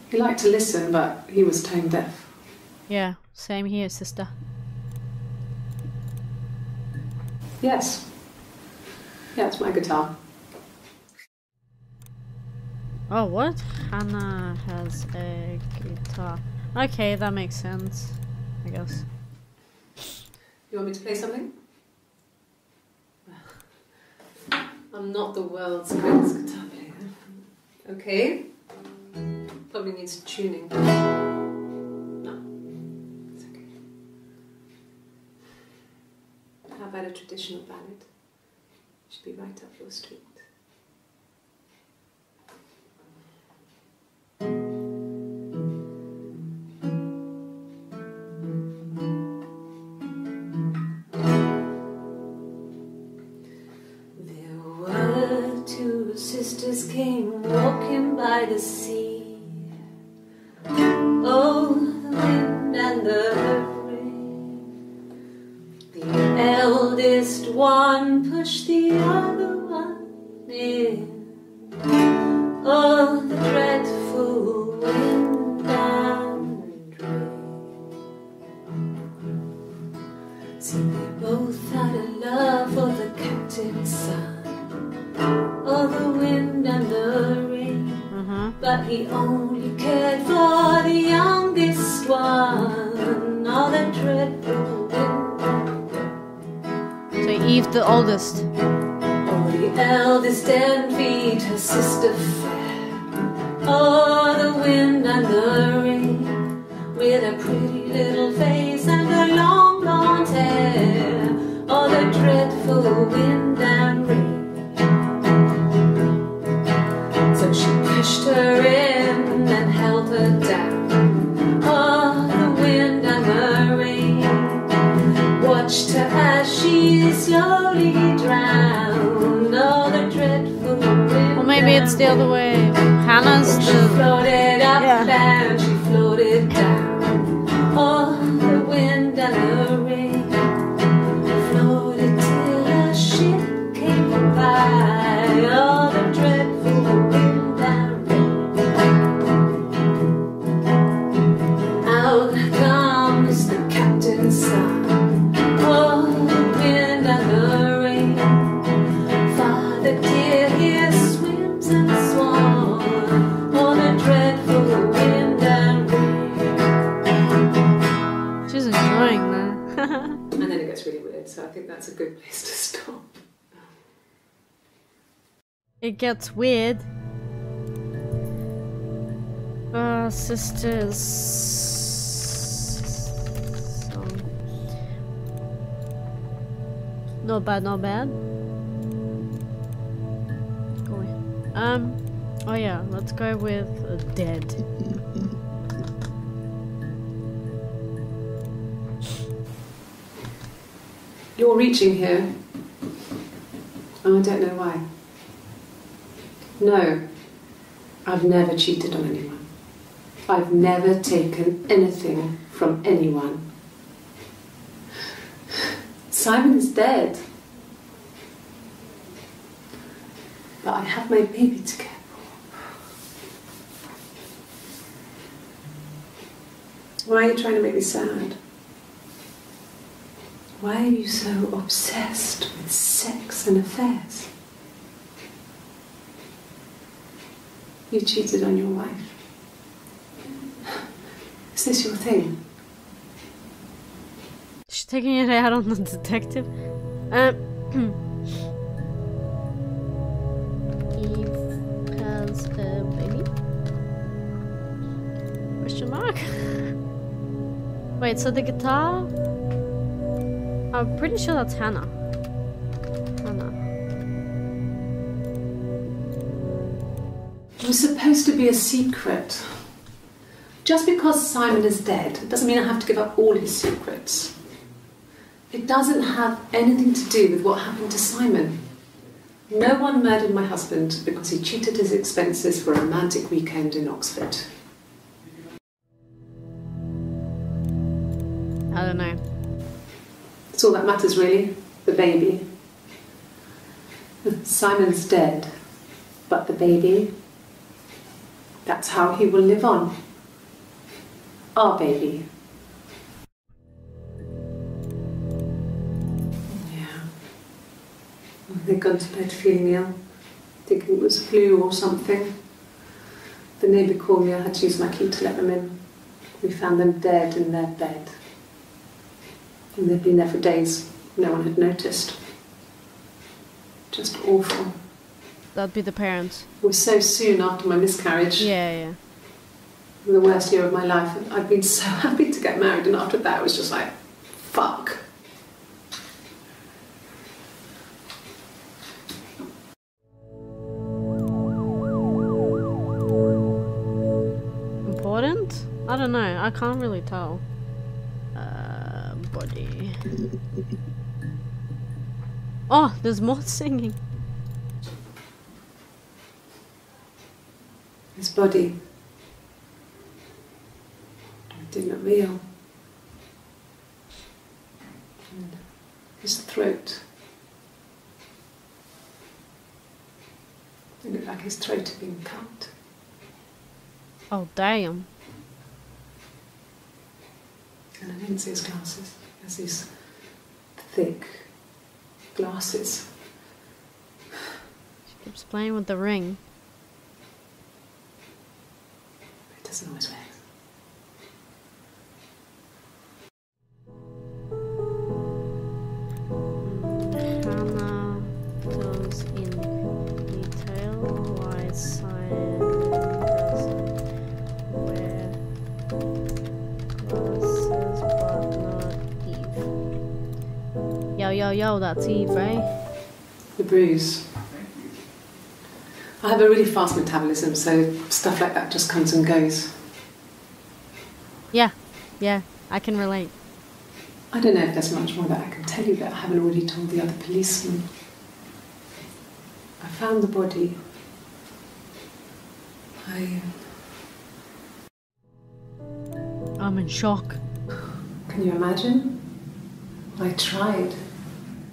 He liked to listen, but he was tone deaf. Yeah, same here, sister. Yes. Yeah, it's my guitar. Oh, what? Hannah has a guitar. Okay, that makes sense, I guess. You want me to play something? I'm not the world's greatest guitar player. Okay. Probably needs tuning. No, it's okay. How about a traditional ballad? Should be right up your street. Sisters came walking by the sea. Oh, the wind and the rain. The eldest one pushed the other one in. Oh, the dreadful wind and rain. See, they both had a love for the captain's son. Oh, the wind and the rain, but he only cared for the youngest one. Oh, the dreadful wind and rain. So Eve the oldest. Oh, the eldest envied her sister fair. Oh, the wind and the rain, with a pretty little face and her long blonde hair. Oh, the dreadful wind and rain. She pushed her in and held her down. Oh, the wind and the rain watched her as she slowly drowned. Oh, the dread it's the other way. Hannah's She the... floated up Yeah. and she floated down. Oh, the wind and the rain floated till a ship came by. Oh, the dreadful wind and rain. Out comes the captain's son. Oh, the wind and the rain. Father dear, here swims and swan. Oh, the dreadful wind and rain. She's enjoying that. And then it gets really weird, so I think that's a good place to stop. It gets weird. Sisters. Song. Not bad, not bad. Go away. Oh yeah, let's go with Dead. You're reaching here. Oh, I don't know why. No, I've never cheated on anyone. I've never taken anything from anyone. Simon is dead. But I have my baby to care for. Why are you trying to make me sad? Why are you so obsessed with sex and affairs? You cheated on your wife. Is this your thing? She's taking it out on the detective. Eve has a baby? Question mark? Wait, so the guitar? I'm pretty sure that's Hannah. Hannah. It was supposed to be a secret. Just because Simon is dead doesn't mean I have to give up all his secrets. It doesn't have anything to do with what happened to Simon. No one murdered my husband because he cheated his expenses for a romantic weekend in Oxford. I don't know. That's all that matters, really. The baby. Simon's dead, but the baby, that's how he will live on. Our baby. Yeah. They'd gone to bed feeling ill, thinking it was flu or something. The neighbour called me, I had to use my key to let them in. We found them dead in their bed. And they'd been there for days. No one had noticed. Just awful. That'd be the parents. It was so soon after my miscarriage. Yeah. The worst year of my life. I'd been so happy to get married, and after that it was just like, fuck. Important? I don't know. I can't really tell. Body. Oh, there's more singing. His body. It didn't look real. And his throat. It looked like his throat had been cut. Oh, damn. And I didn't see his glasses. He has these thick glasses. She keeps playing with the ring. It doesn't always work. Hannah goes in detail why Simon doesn't wear glasses but not Eve. Yo, that's Eve, right? The bruise. I have a really fast metabolism, so stuff like that just comes and goes. Yeah, I can relate. I don't know if there's much more that I can tell you that I haven't already told the other policemen. I found the body I'm in shock. Can you imagine? I tried.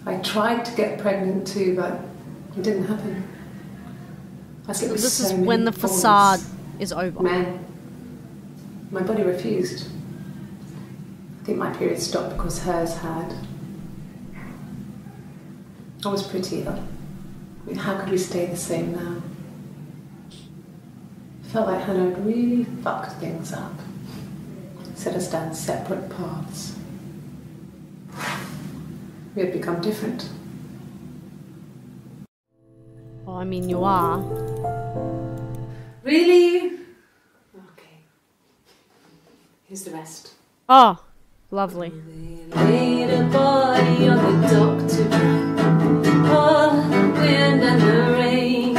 I tried to get pregnant too, but it didn't happen. I slept with This so is many when the boys, facade is over. men. My body refused. I think my period stopped because hers had. I was pretty ill. I mean, how could we stay the same now? I felt like Hannah had really fucked things up. Set us down separate paths. We had become different. Oh, I mean, you are. Really? Okay. Here's the rest. Oh, lovely. They laid a body on the doctor. Oh, the wind and the rain.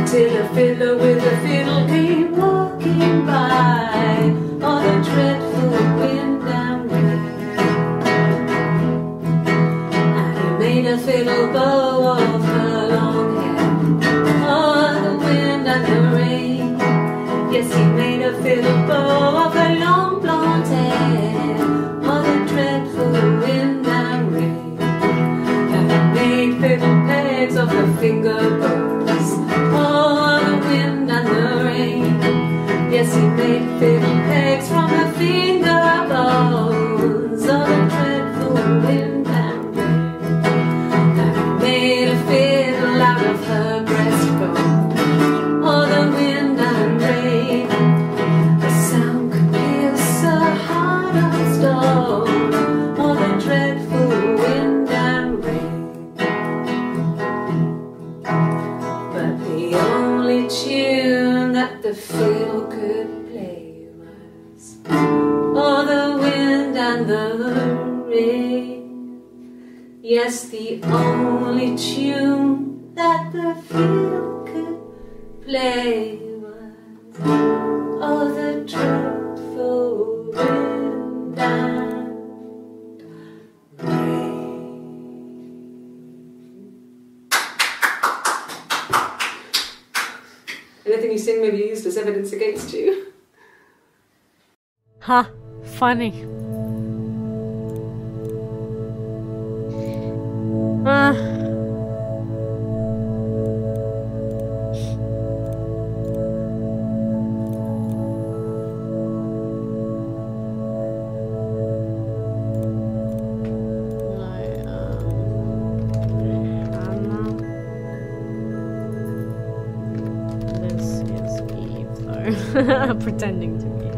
Till a fiddler with a fiddle came walking by. Oh, the dreadful wind and rain. And he made a fiddle bow of her long hair. Oh, the wind and the rain. Yes, he made a fiddle bow of her long blonde hair. Oh, the dreadful wind and rain. And he made fiddle pegs of her finger bows. Oh, the wind and the rain. Yes, he made fiddle pegs from her finger bones. Oh, the dreadful wind and rain. And he made a fiddle out of her breastbone. Oh, the wind and rain. The sound could pierce a heart of stone. Oh, the dreadful wind and rain. But the only tune that the fiddle could play was oh, the wind and the rain. Yes, the only tune that the fiddle could play was oh, the dreadful wind and rain. Anything you sing may be used as evidence against you. Ha, funny. This is Eve, though. Pretending to be.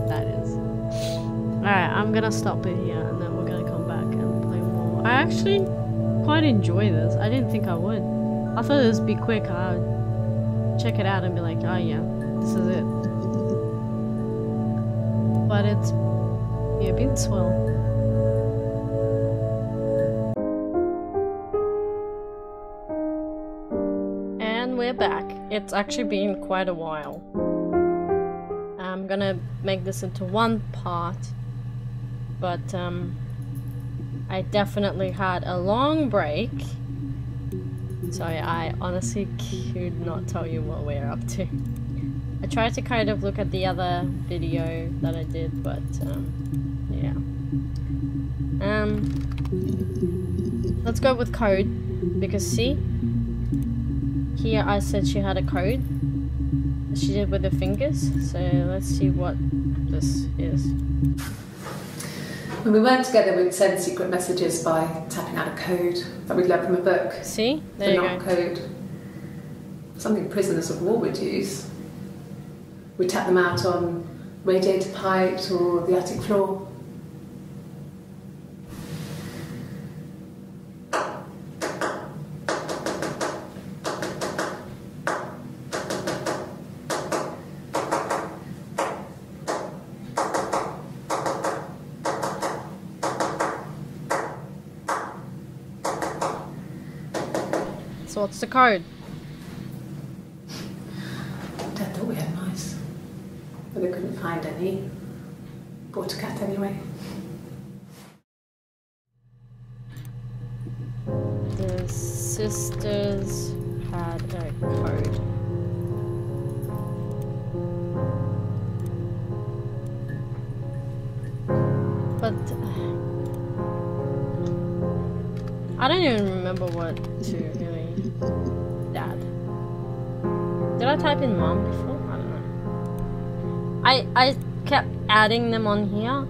That is. Alright, I'm gonna stop it here and then we're gonna come back and play more. I actually quite enjoy this. I didn't think I would. I thought this would be quick. I would check it out and be like, oh yeah, this is it. But it's been swell. And we're back. It's actually been quite a while. I'm gonna make this into one part, but I definitely had a long break, so I honestly could not tell you what we're up to. I tried to kind of look at the other video that I did, but yeah. Let's go with code, because see, here I said she had a code. She did with her fingers, so let's see what this is. When we weren't together, we'd send secret messages by tapping out a code that we'd learned from a book. See? There you go. Code. Something prisoners of war would use. We'd tap them out on radiator pipes or the attic floor. So what's the code? Dad thought we had mice, but they couldn't find any. Bought a cat anyway. The sisters had a code. what... I don't even remember what to really... Dad. Did I type in mom before? I don't know. I kept adding them on here.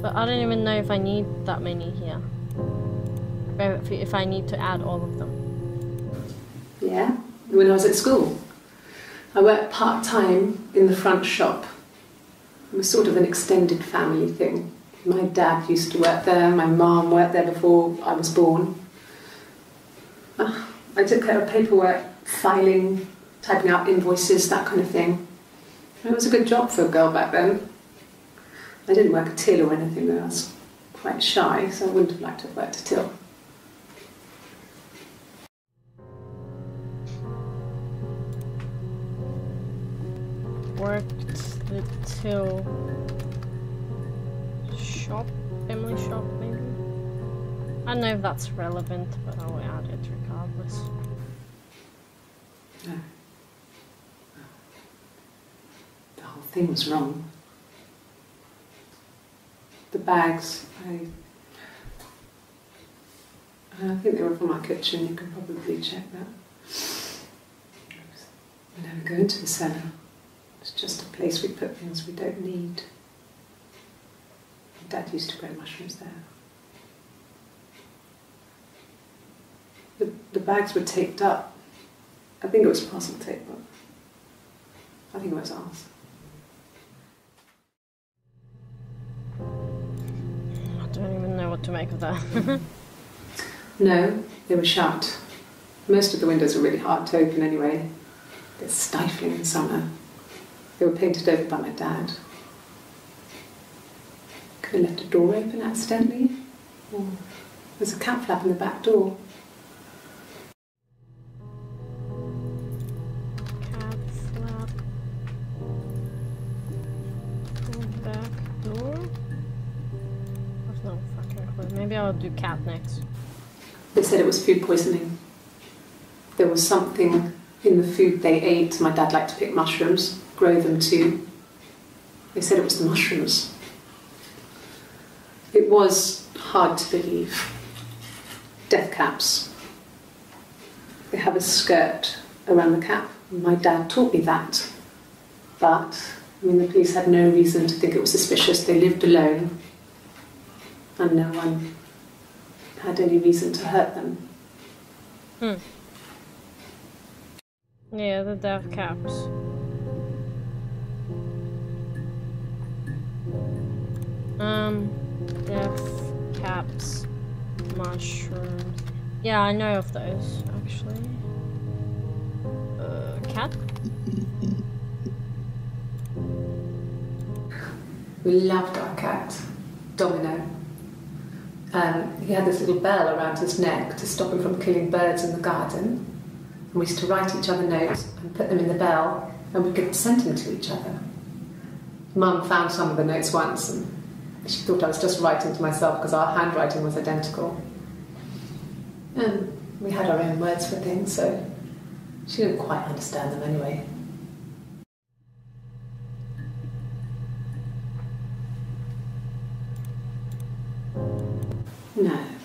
But I don't even know if I need that many here. If I need to add all of them. Yeah, when I was at school. I worked part-time in the front shop. It was sort of an extended family thing. My dad used to work there, my mum worked there before I was born. I took care of paperwork, filing, typing out invoices, that kind of thing. It was a good job for a girl back then. I didn't work a till or anything though. I was quite shy, so I wouldn't have liked to have worked a till. Worked the till shop, family shop maybe? I don't know if that's relevant, but I'll add it regardless. No. The whole thing was wrong. The bags, I think they were from our kitchen, you can probably check that. We never go into the cellar. It's just a place we put things we don't need. Dad used to grow mushrooms there. The bags were taped up. I think it was parcel tape, but I think it was ours. I don't even know what to make of that. No, they were shut. Most of the windows are really hard to open anyway. They're stifling in summer. They were painted over by my dad. Could have left a door open accidentally. Or there's a cat flap in the back door. Cat flap. Back door? There's no fucking clue. Maybe I'll do cat next. They said it was food poisoning. There was something in the food they ate. My dad liked to pick mushrooms, grow them too. They said it was the mushrooms. It was hard to believe. Death caps. They have a skirt around the cap. My dad taught me that. But, I mean, the police had no reason to think it was suspicious. They lived alone. And no one had any reason to hurt them. Yeah, the death caps. Death caps, mushrooms. Yeah, I know of those, actually. Cat? We loved our cat, Domino. He had this little bell around his neck to stop him from killing birds in the garden. And we used to write each other notes and put them in the bell, and we could send them to each other. Mum found some of the notes once, and she thought I was just writing to myself because our handwriting was identical. And we had our own words for things, so she didn't quite understand them anyway.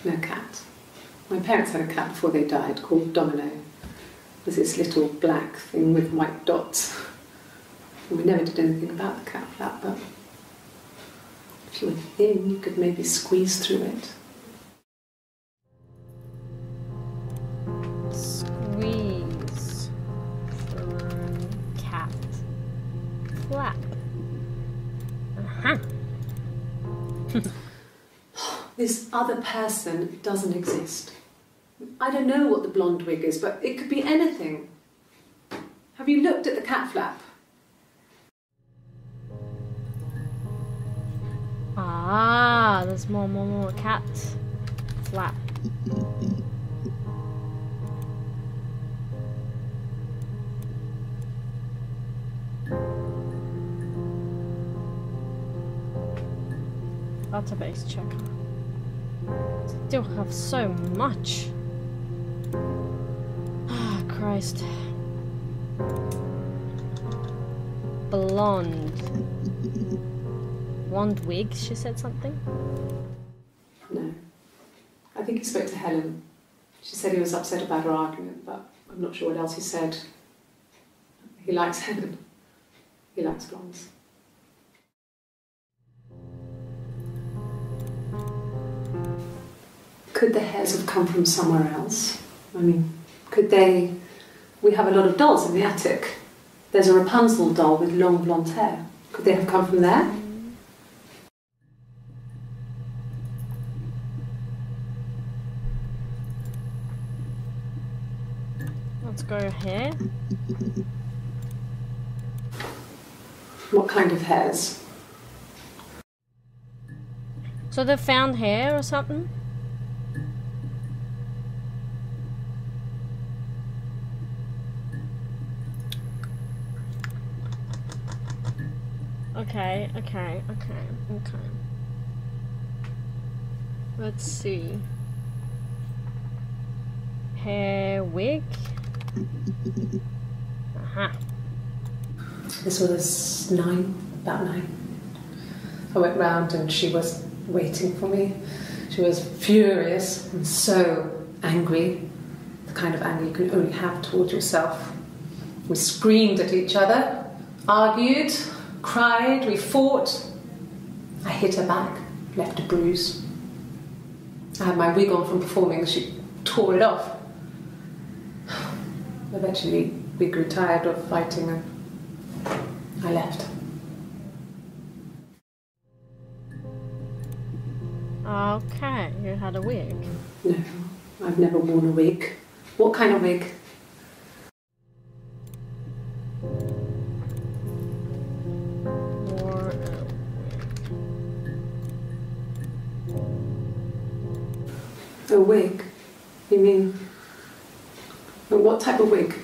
No cat. My parents had a cat before they died called Domino. It was this little black thing with white dots. And we never did anything about the cat flap, but if you were thin, you could maybe squeeze through it. Squeeze through cat flap. Uh-huh. This other person doesn't exist. I don't know what the blonde wig is, but it could be anything. Have you looked at the cat flap? Ah, there's more cat flap. Database checker. Still have so much. Ah, Christ. blonde. Blonde wig, she said something? No. I think he spoke to Helen. She said he was upset about her argument, but I'm not sure what else he said. He likes Helen. He likes blondes. Could the hairs have come from somewhere else? I mean, could they... We have a lot of dolls in the attic. There's a Rapunzel doll with long blonde hair. Could they have come from there? Let's go hair. What kind of hairs? So they found hair or something? Okay. Let's see. Hair wig. Aha. This was about 9. I went round and she was waiting for me. She was furious and so angry, the kind of anger you can only have towards yourself. We screamed at each other, argued, cried, we fought. I hit her back, left a bruise. I had my wig on from performing, she tore it off. Eventually, we grew tired of fighting and I left. Okay, you had a wig. No, I've never worn a wig. What kind of wig? Wore A wig? You mean... What type of wig?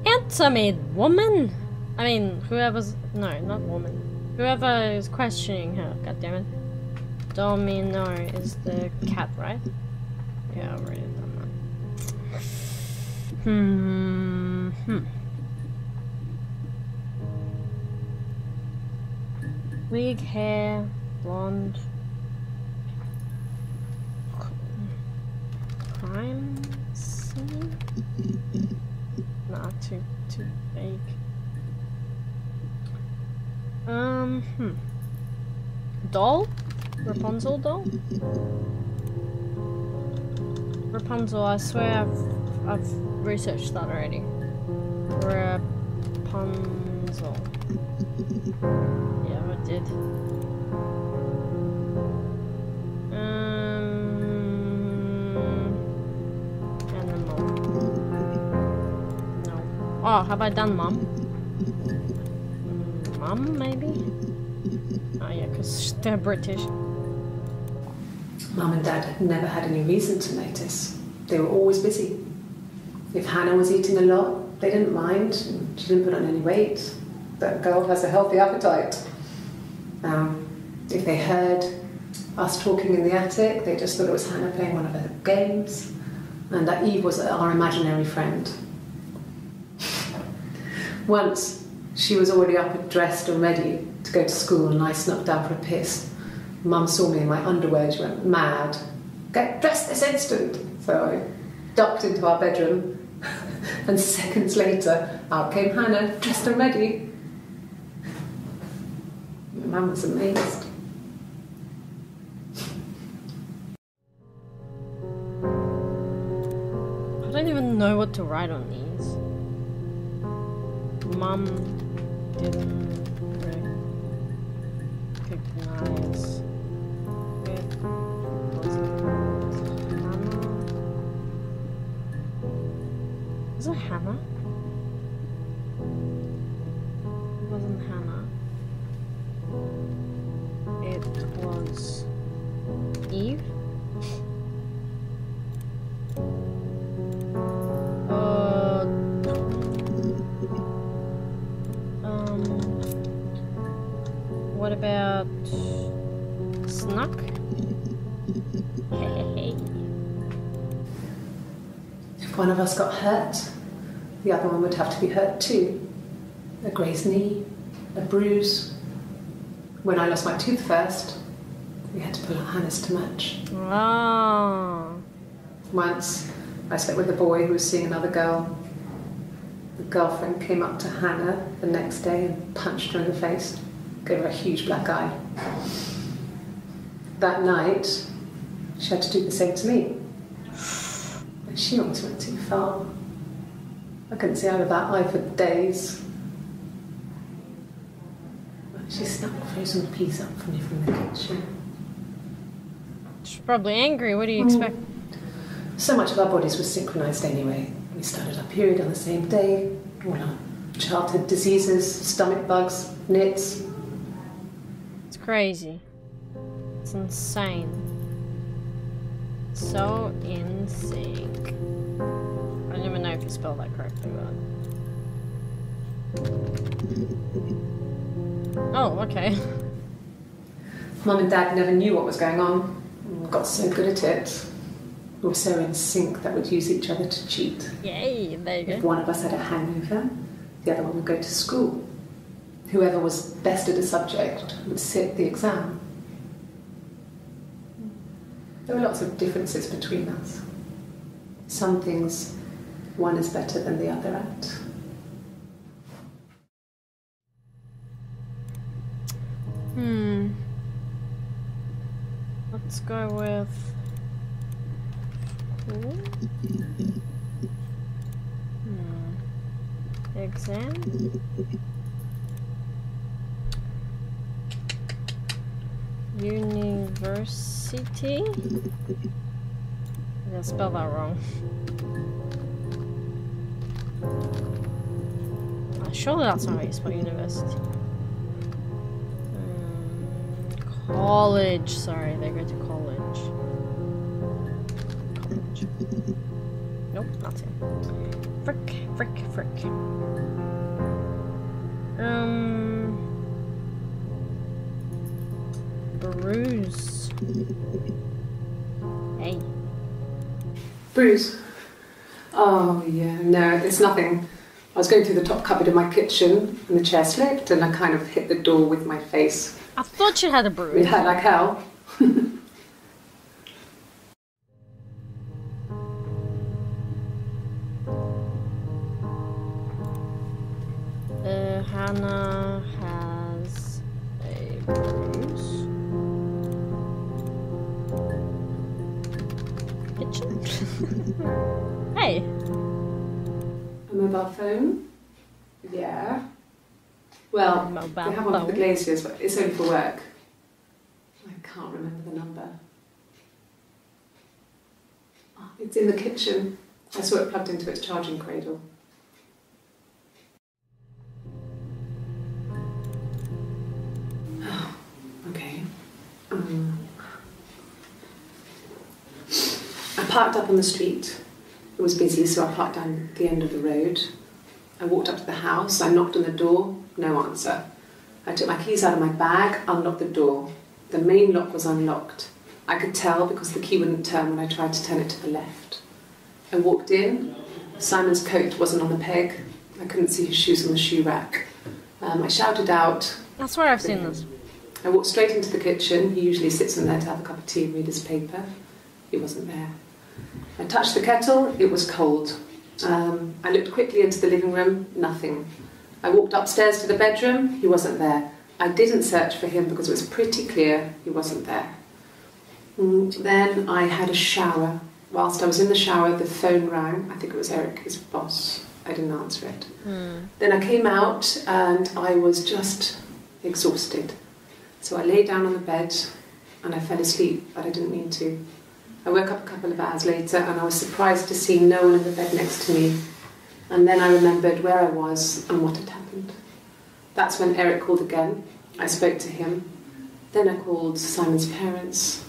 Answer me, woman! I mean, whoever's... No, not woman. Whoever is questioning her, goddammit. Domino is the cat, right? Yeah, I've already done that. Wig, hair, blonde. Crime scene? Nah, too vague. Doll? Rapunzel doll? Rapunzel, I swear I've researched that already. Rapunzel. Yeah, I did. Animal. No. Oh, have I done mum? Mum, maybe? Oh yeah, because they're British. Mum and Dad had never had any reason to notice. They were always busy. If Hannah was eating a lot, they didn't mind. She didn't put on any weight. That girl has a healthy appetite. If they heard us talking in the attic, they just thought it was Hannah playing one of her games, and that Eve was our imaginary friend. Once, she was already up and dressed and ready to go to school, and I snuck down for a piss. Mum saw me in my underwear, she went mad. Get dressed this instant! So I ducked into our bedroom, and seconds later, out came Hannah, dressed and ready. Mum was amazed. I don't even know what to write on these. Mum didn't recognize it. Was it Hannah? Was it Hannah? It wasn't Hannah. It was Eve. What about Snuck? Hey. If one of us got hurt, the other one would have to be hurt too. A grazed knee, a bruise. When I lost my tooth first, we had to pull out Hannah's to match. Oh. Once, I slept with a boy who was seeing another girl. The girlfriend came up to Hannah the next day and punched her in the face, gave her a huge black eye. That night, she had to do the same to me. And she almost went too far. I couldn't see out of that eye for days. She snuck a frozen piece up for me from the kitchen. She's probably angry. What do you expect? So much of our bodies were synchronised anyway. We started our period on the same day. All our childhood diseases, stomach bugs, nits. It's crazy. It's insane. So in sync. I don't even know if you spelled that correctly, but... Oh, okay. Mum and Dad never knew what was going on. We got so good at it. We were so in sync that we'd use each other to cheat. Yay, there you go. If one of us had a hangover, the other one would go to school. Whoever was best at a subject would sit the exam. There were lots of differences between us. Some things one is better than the other at. Let's go with... Exam? University? I spelled that wrong. Surely that's not how you spell university. College. Sorry, they go to college. College. Nope, not it. Frick. Bruise. Hey. Bruise? Oh, yeah, no, it's nothing. I was going through the top cupboard in my kitchen and the chair slipped and I kind of hit the door with my face. I thought you had a bruise. It hurt like hell. Hannah has a bruise. Kitchen. Hey. A mobile phone? Yeah. Well, Mobile they have one for the phone. Glaciers, but it's only for work. I can't remember the number. Oh, it's in the kitchen. I saw it plugged into its charging cradle. Oh, okay. I parked up on the street. It was busy, so I parked down the end of the road. I walked up to the house, I knocked on the door, no answer. I took my keys out of my bag, unlocked the door. The main lock was unlocked. I could tell because the key wouldn't turn when I tried to turn it to the left. I walked in. Simon's coat wasn't on the peg. I couldn't see his shoes on the shoe rack. I shouted out. I swear I've seen this. I walked straight into the kitchen. He usually sits in there to have a cup of tea and read his paper. He wasn't there. I touched the kettle. It was cold. I looked quickly into the living room. Nothing. I walked upstairs to the bedroom. He wasn't there. I didn't search for him because it was pretty clear he wasn't there. Then I had a shower. Whilst I was in the shower, the phone rang. I think it was Eric, his boss. I didn't answer it. Then I came out and I was just exhausted. So I lay down on the bed and I fell asleep, but I didn't mean to. I woke up a couple of hours later and I was surprised to see no one in the bed next to me. And then I remembered where I was and what had happened. That's when Eric called again. I spoke to him. Then I called Simon's parents.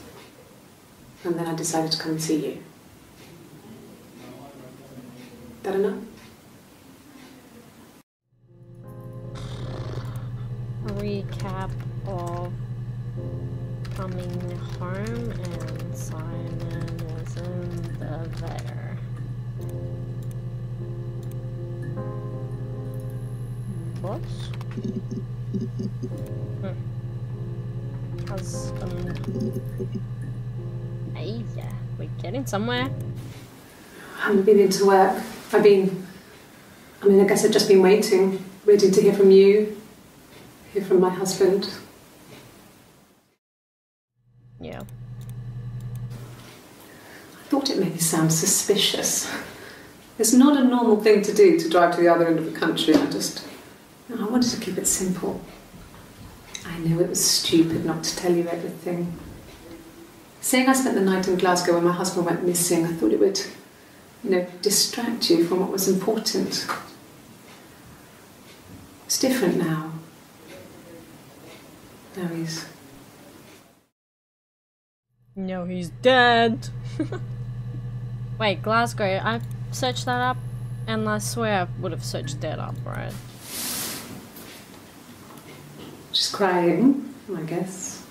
And then I decided to come and see you. That enough? A recap of coming home and Simon was in the there. was? Husband. Hey, yeah, we're getting somewhere. I haven't been into work. I guess I've just been waiting to hear from you, hear from my husband. Yeah. I thought it maybe sound suspicious. It's not a normal thing to do, to drive to the other end of the country. I wanted to keep it simple. I know it was stupid not to tell you everything. Saying I spent the night in Glasgow when my husband went missing, I thought it would, distract you from what was important. It's different now. No, he's dead. Wait, Glasgow. I searched that up, and I swear I would have searched that up, right? She's crying, I guess.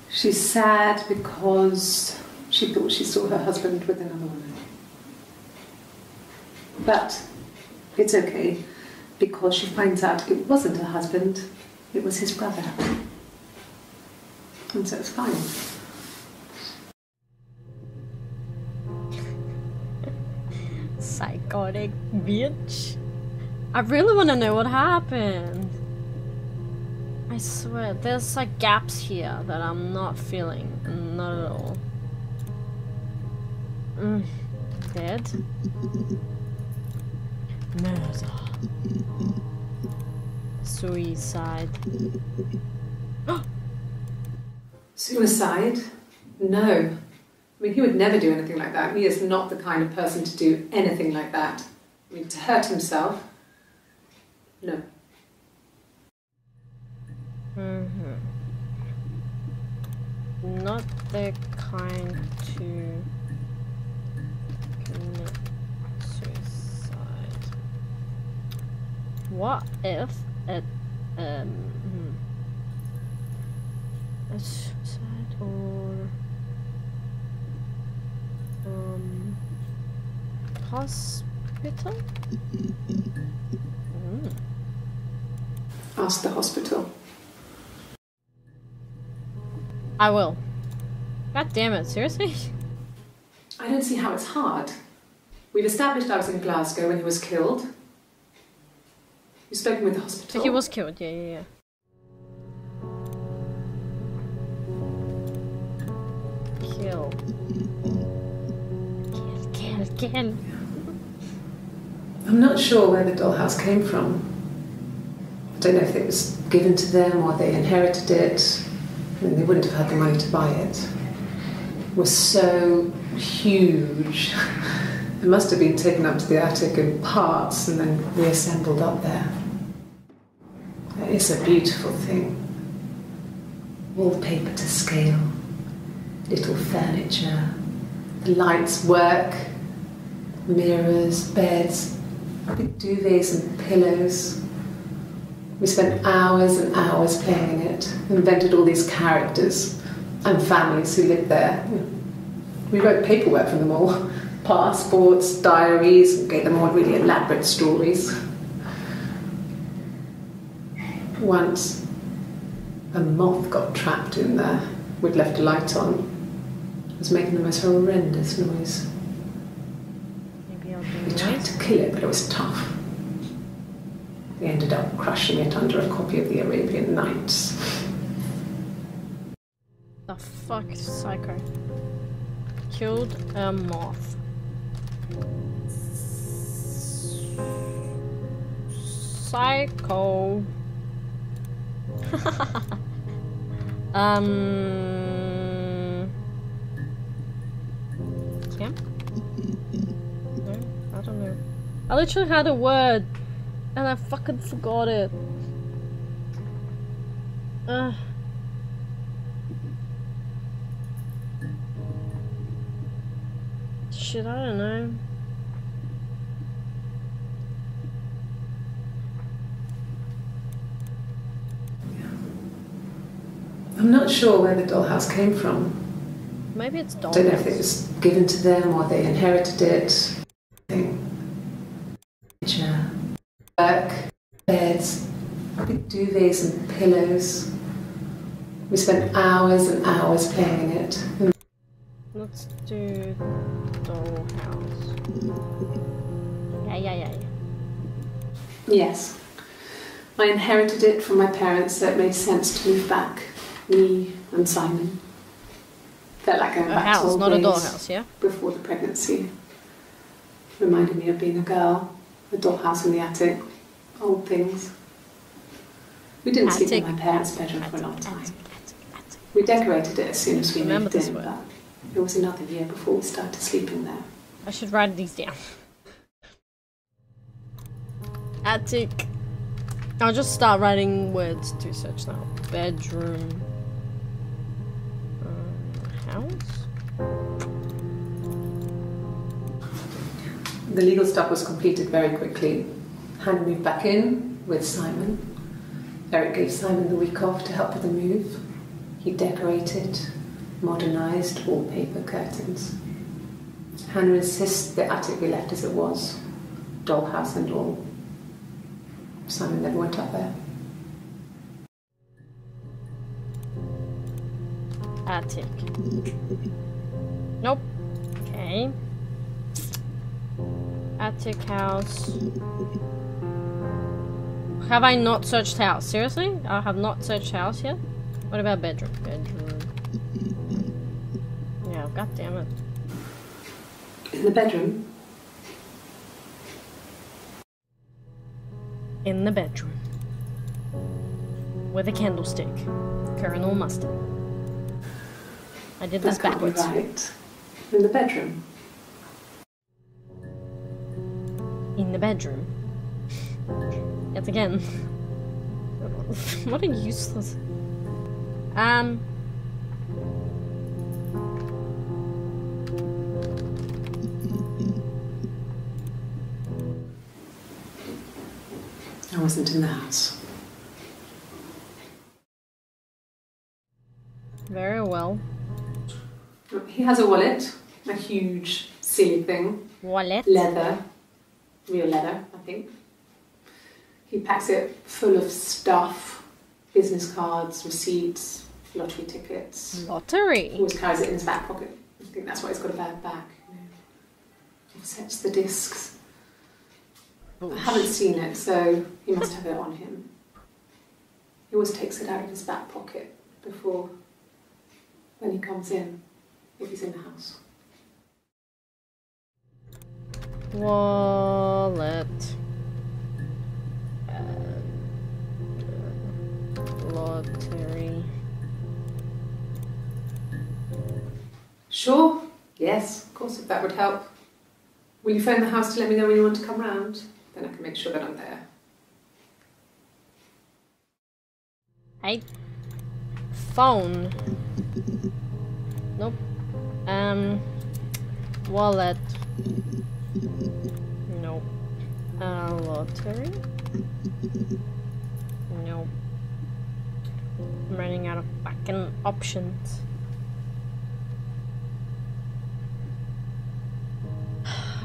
She's sad because she thought she saw her husband with another woman. But it's okay, because she finds out it wasn't her husband, it was his brother. And so it's fine. Psychotic bitch. I really want to know what happened. I swear, there's like gaps here that I'm not feeling. Not at all. Dead? Murder. Suicide. Suicide? No. He would never do anything like that. He is not the kind of person to do anything like that. To hurt himself? No. Not the kind to commit suicide. What if it a suicide or hospital? Ask the hospital. I will. God damn it, seriously? I don't see how it's hard. We've established I was in Glasgow when he was killed. You've spoken with the hospital. So he was killed, yeah. Kill. Kill. I'm not sure where the dollhouse came from. I don't know if it was given to them or they inherited it. They wouldn't have had the money to buy it. It was so huge. It must have been taken up to the attic in parts and then reassembled up there. It's a beautiful thing. Wallpaper to scale, little furniture, the lights work, mirrors, beds, big duvets and pillows. We spent hours and hours playing in it, invented all these characters and families who lived there. We wrote paperwork for them all, passports, diaries, and gave them all really elaborate stories. Once, a moth got trapped in there. We'd left a light on. It was making the most horrendous noise. Maybe I'll We tried to kill it, but it was tough. We ended up crushing it under a copy of the Arabian Nights. The fuck, psycho. Killed a moth. Psycho. Camp? No, I don't know. I literally had a word and I fucking forgot it. Shit, I don't know. I'm not sure where the dollhouse came from. Maybe it's I don't know if it was given to them or they inherited it. Work, with duvets and pillows. We spent hours and hours playing in it. Let's do dollhouse. Yeah. Yes. I inherited it from my parents, so it made sense to move back. Me and Simon. Felt like going back to old not a days dollhouse, yeah? before the pregnancy. Reminded me of being a girl. A dollhouse in the attic. Old things. We didn't sleep in my parents' bedroom for a long time. We decorated it as soon as we moved in, but it was another year before we started sleeping there. I should write these down. Attic. I'll just start writing words to search now. Bedroom. House? The legal stuff was completed very quickly. Hannah moved back in with Simon. Eric gave Simon the week off to help with the move. He decorated, modernised wallpaper, curtains. Hannah insists the attic be left as it was, dollhouse and all. Simon never went up there. Attic. Nope. Okay. Attic house. Have I not searched house? Seriously? I have not searched house yet? What about bedroom? Bedroom. Yeah, god damn it. In the bedroom? In the bedroom. With a candlestick. Colonel Mustard. I did this backwards. Right. In the bedroom? In the bedroom. Yet again. What a useless... I wasn't in the house. Very well. He has a wallet, a huge silly thing. Wallet? Leather. Real leather, I think. He packs it full of stuff. Business cards, receipts, lottery tickets. Lottery? He always carries it in his back pocket. I think that's why he's got a bad back. Offsets the discs. I haven't seen it, so he must have it on him. He always takes it out of his back pocket before, when he comes in, if he's in the house. Wallet. Lottery. Sure. Yes, of course, if that would help. Will you phone the house to let me know when you want to come round? Then I can make sure that I'm there. Hey. Phone. Nope. Wallet. Nope. Lottery. Nope. I'm running out of fucking options.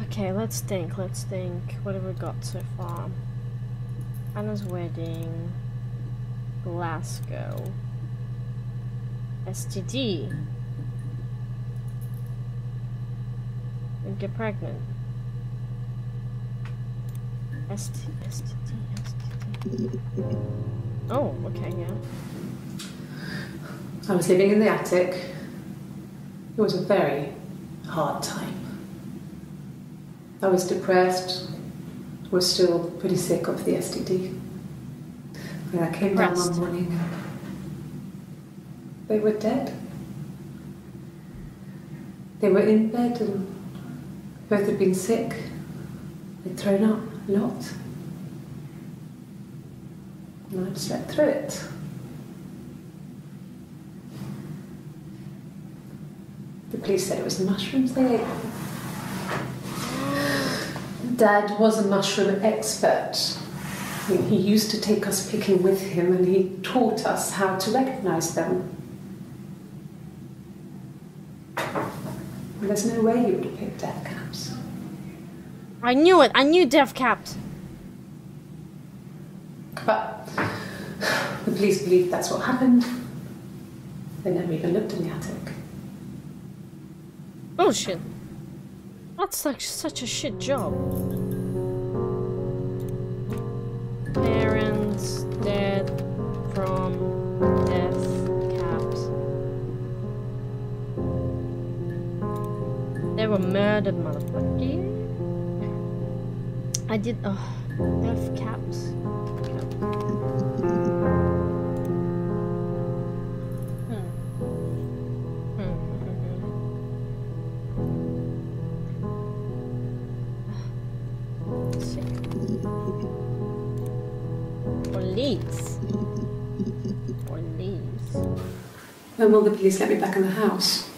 Okay, let's think. What have we got so far? Anna's wedding. Glasgow. STD. And get pregnant. STD. Oh, okay, yeah. I was living in the attic. It was a very hard time. I was depressed, was still pretty sick of the STD. And I came down one morning and they were dead. They were in bed and both had been sick. They'd thrown up a lot. And I'd slept through it. The police said it was the mushrooms they ate. Dad was a mushroom expert. He used to take us picking with him and he taught us how to recognise them. And there's no way you would have picked death caps. I knew it! I knew death caps! But police believe that's what happened. They never even looked in the attic. Bullshit. That's like such a shit job. Parents dead from death caps. They were murdered, motherfucker. I did. Oh, death caps. Police. When will the police let me back in the house?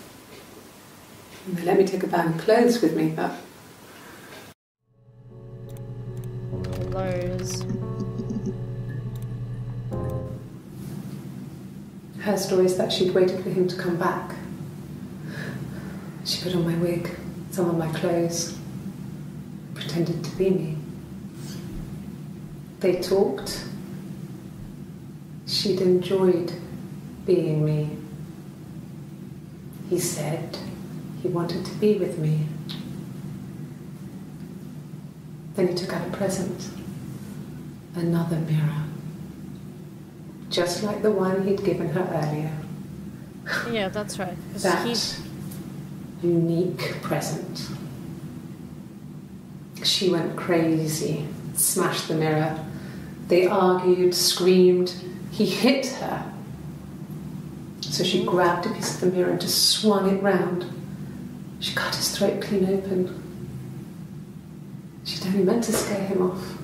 And they let me take a bag of clothes with me, but... Clothes. Her story is that she'd waited for him to come back. She put on my wig, some of my clothes, pretended to be me. They talked. She'd enjoyed being me. He said he wanted to be with me. Then he took out a present. Another mirror. Just like the one he'd given her earlier. Yeah, that's right. That unique present. She went crazy, smashed the mirror. They argued, screamed. He hit her. So she grabbed a piece of the mirror and just swung it round. She cut his throat clean open. She'd only meant to scare him off.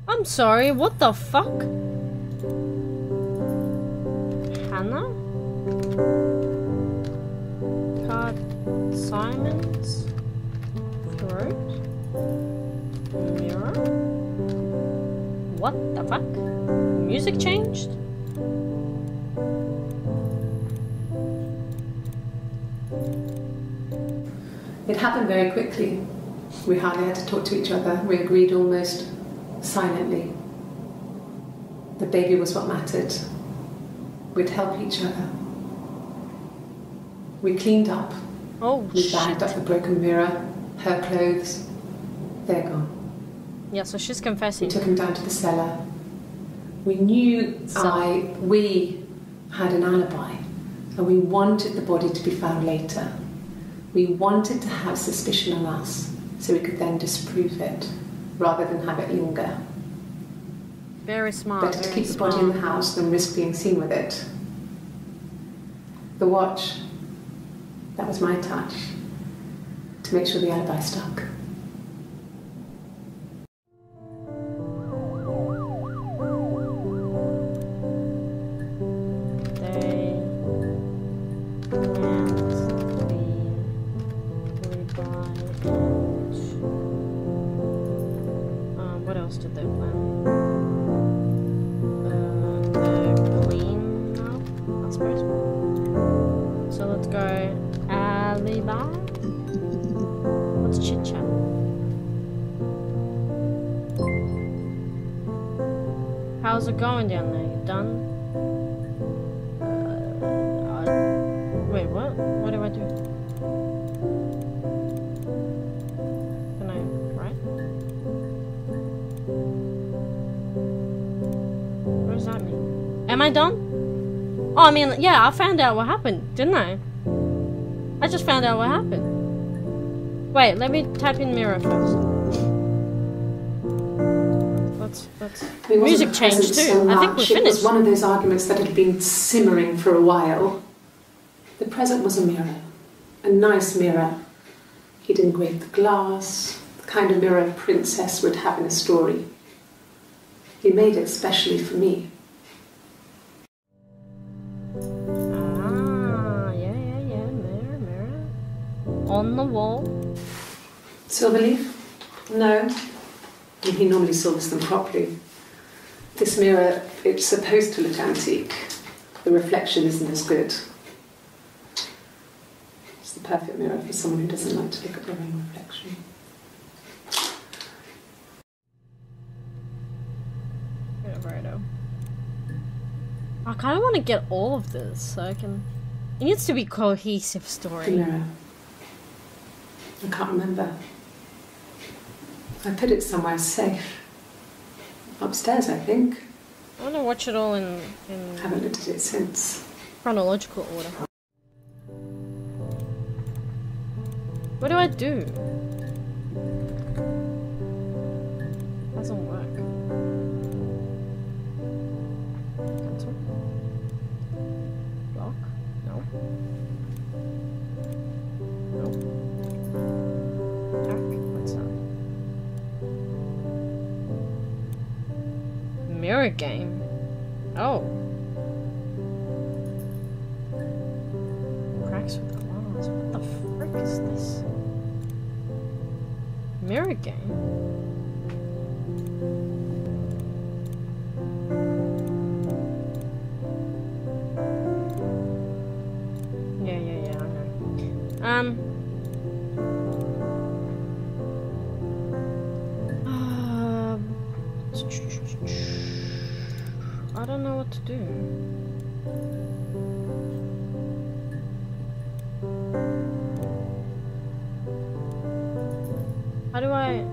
I'm sorry, what the fuck? Hannah? Cut Simon's throat? Mirror? What the fuck? Music changed? It happened very quickly. We hardly had to talk to each other. We agreed almost silently. The baby was what mattered. We'd help each other. We cleaned up. Oh, We bagged up the broken mirror, her clothes. They're gone. Yeah, so she's We confessing. took him down to the cellar. We knew we had an alibi, and we wanted the body to be found later. We wanted to have suspicion on us, so we could then disprove it, rather than have it linger. Very smart. Better to very keep the body in the house than risk being seen with it. The watch, that was my touch, to make sure the alibi stuck. What else did they plan? The clean up, I suppose. So let's go alibi. What's chit chat? How's it going down there? You done? Wait, what? What do I do? Can I write? What does that mean? Am I done? Oh, I mean, yeah, I found out what happened, didn't I? I just found out what happened. Wait, let me type in mirror first. Let's... Music changed too. So I think we're it finished. was one of those arguments that had been simmering for a while. The present was a mirror. A nice mirror. He'd engraved the glass, the kind of mirror a princess would have in a story. He made it specially for me. Ah, yeah. Mirror. On the wall. Silverleaf? No. He normally silvers them properly. This mirror, it's supposed to look antique. The reflection isn't as good. It's the perfect mirror for someone who doesn't like to look at their own reflection. Righto. I kind of want to get all of this so I can... It needs to be cohesive story. The mirror. I can't remember. I put it somewhere safe. Upstairs, I think. I want to watch it all in I haven't looked at it since. chronological order. What do I do? Doesn't work. Cancel. Block? No. No. Attack? What's that? Mirror game? Oh. Cracks with glass. What the frick is this? Mirror game? Yeah, I know. I don't know what to do. How do I...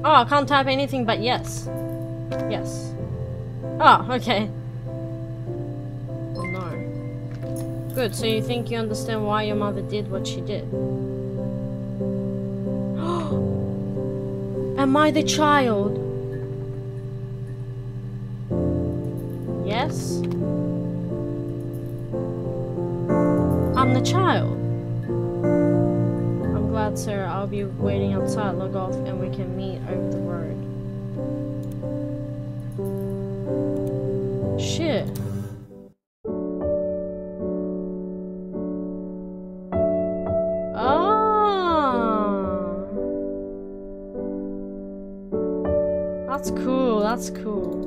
Oh, I can't type anything but yes. Yes. Oh, okay. Oh no. Good, so you think you understand why your mother did what she did? Am I the child? Yes? I'm the child. I'm glad, sir. I'll be waiting outside. Log off and we can meet over the road. Shit. That's cool, that's cool.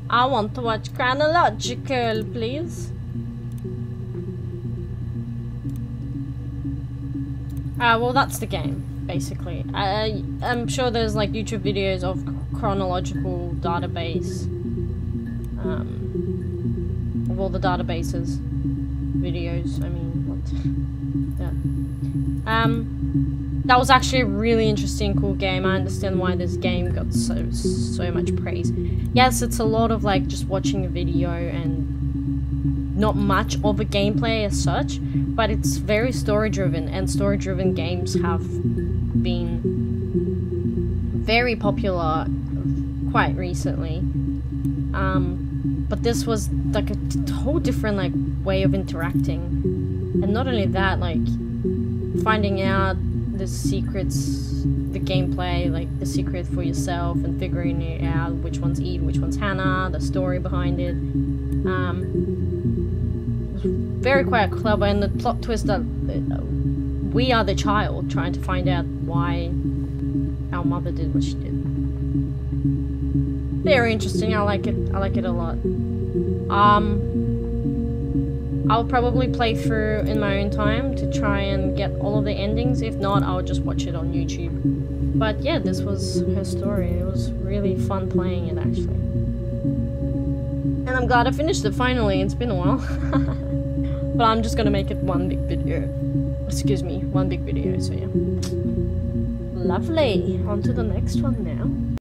I want to watch chronological, please. Well, that's the game, basically. I'm sure there's like YouTube videos of chronological database. Of all the databases. Videos, I mean, what? Yeah. That was actually a really interesting, cool game. I understand why this game got so much praise. Yes, it's a lot of like just watching a video and not much of a gameplay as such, but it's very story driven, and story driven games have been very popular quite recently. But this was like a whole different like way of interacting, and not only that, like finding out the secrets, the gameplay, like the secret for yourself, and figuring it out which one's Eve, which one's Hannah, the story behind it. Very quite clever, and the plot twist that we are the child trying to find out why our mother did what she did. Very interesting. I like it. I like it a lot. I'll probably play through in my own time to try and get all of the endings. If not, I'll just watch it on YouTube. But yeah, this was her story. It was really fun playing it, actually. And I'm glad I finished it finally. It's been a while. But I'm just gonna make it one big video. Excuse me, one big video, so yeah. Lovely. On to the next one now.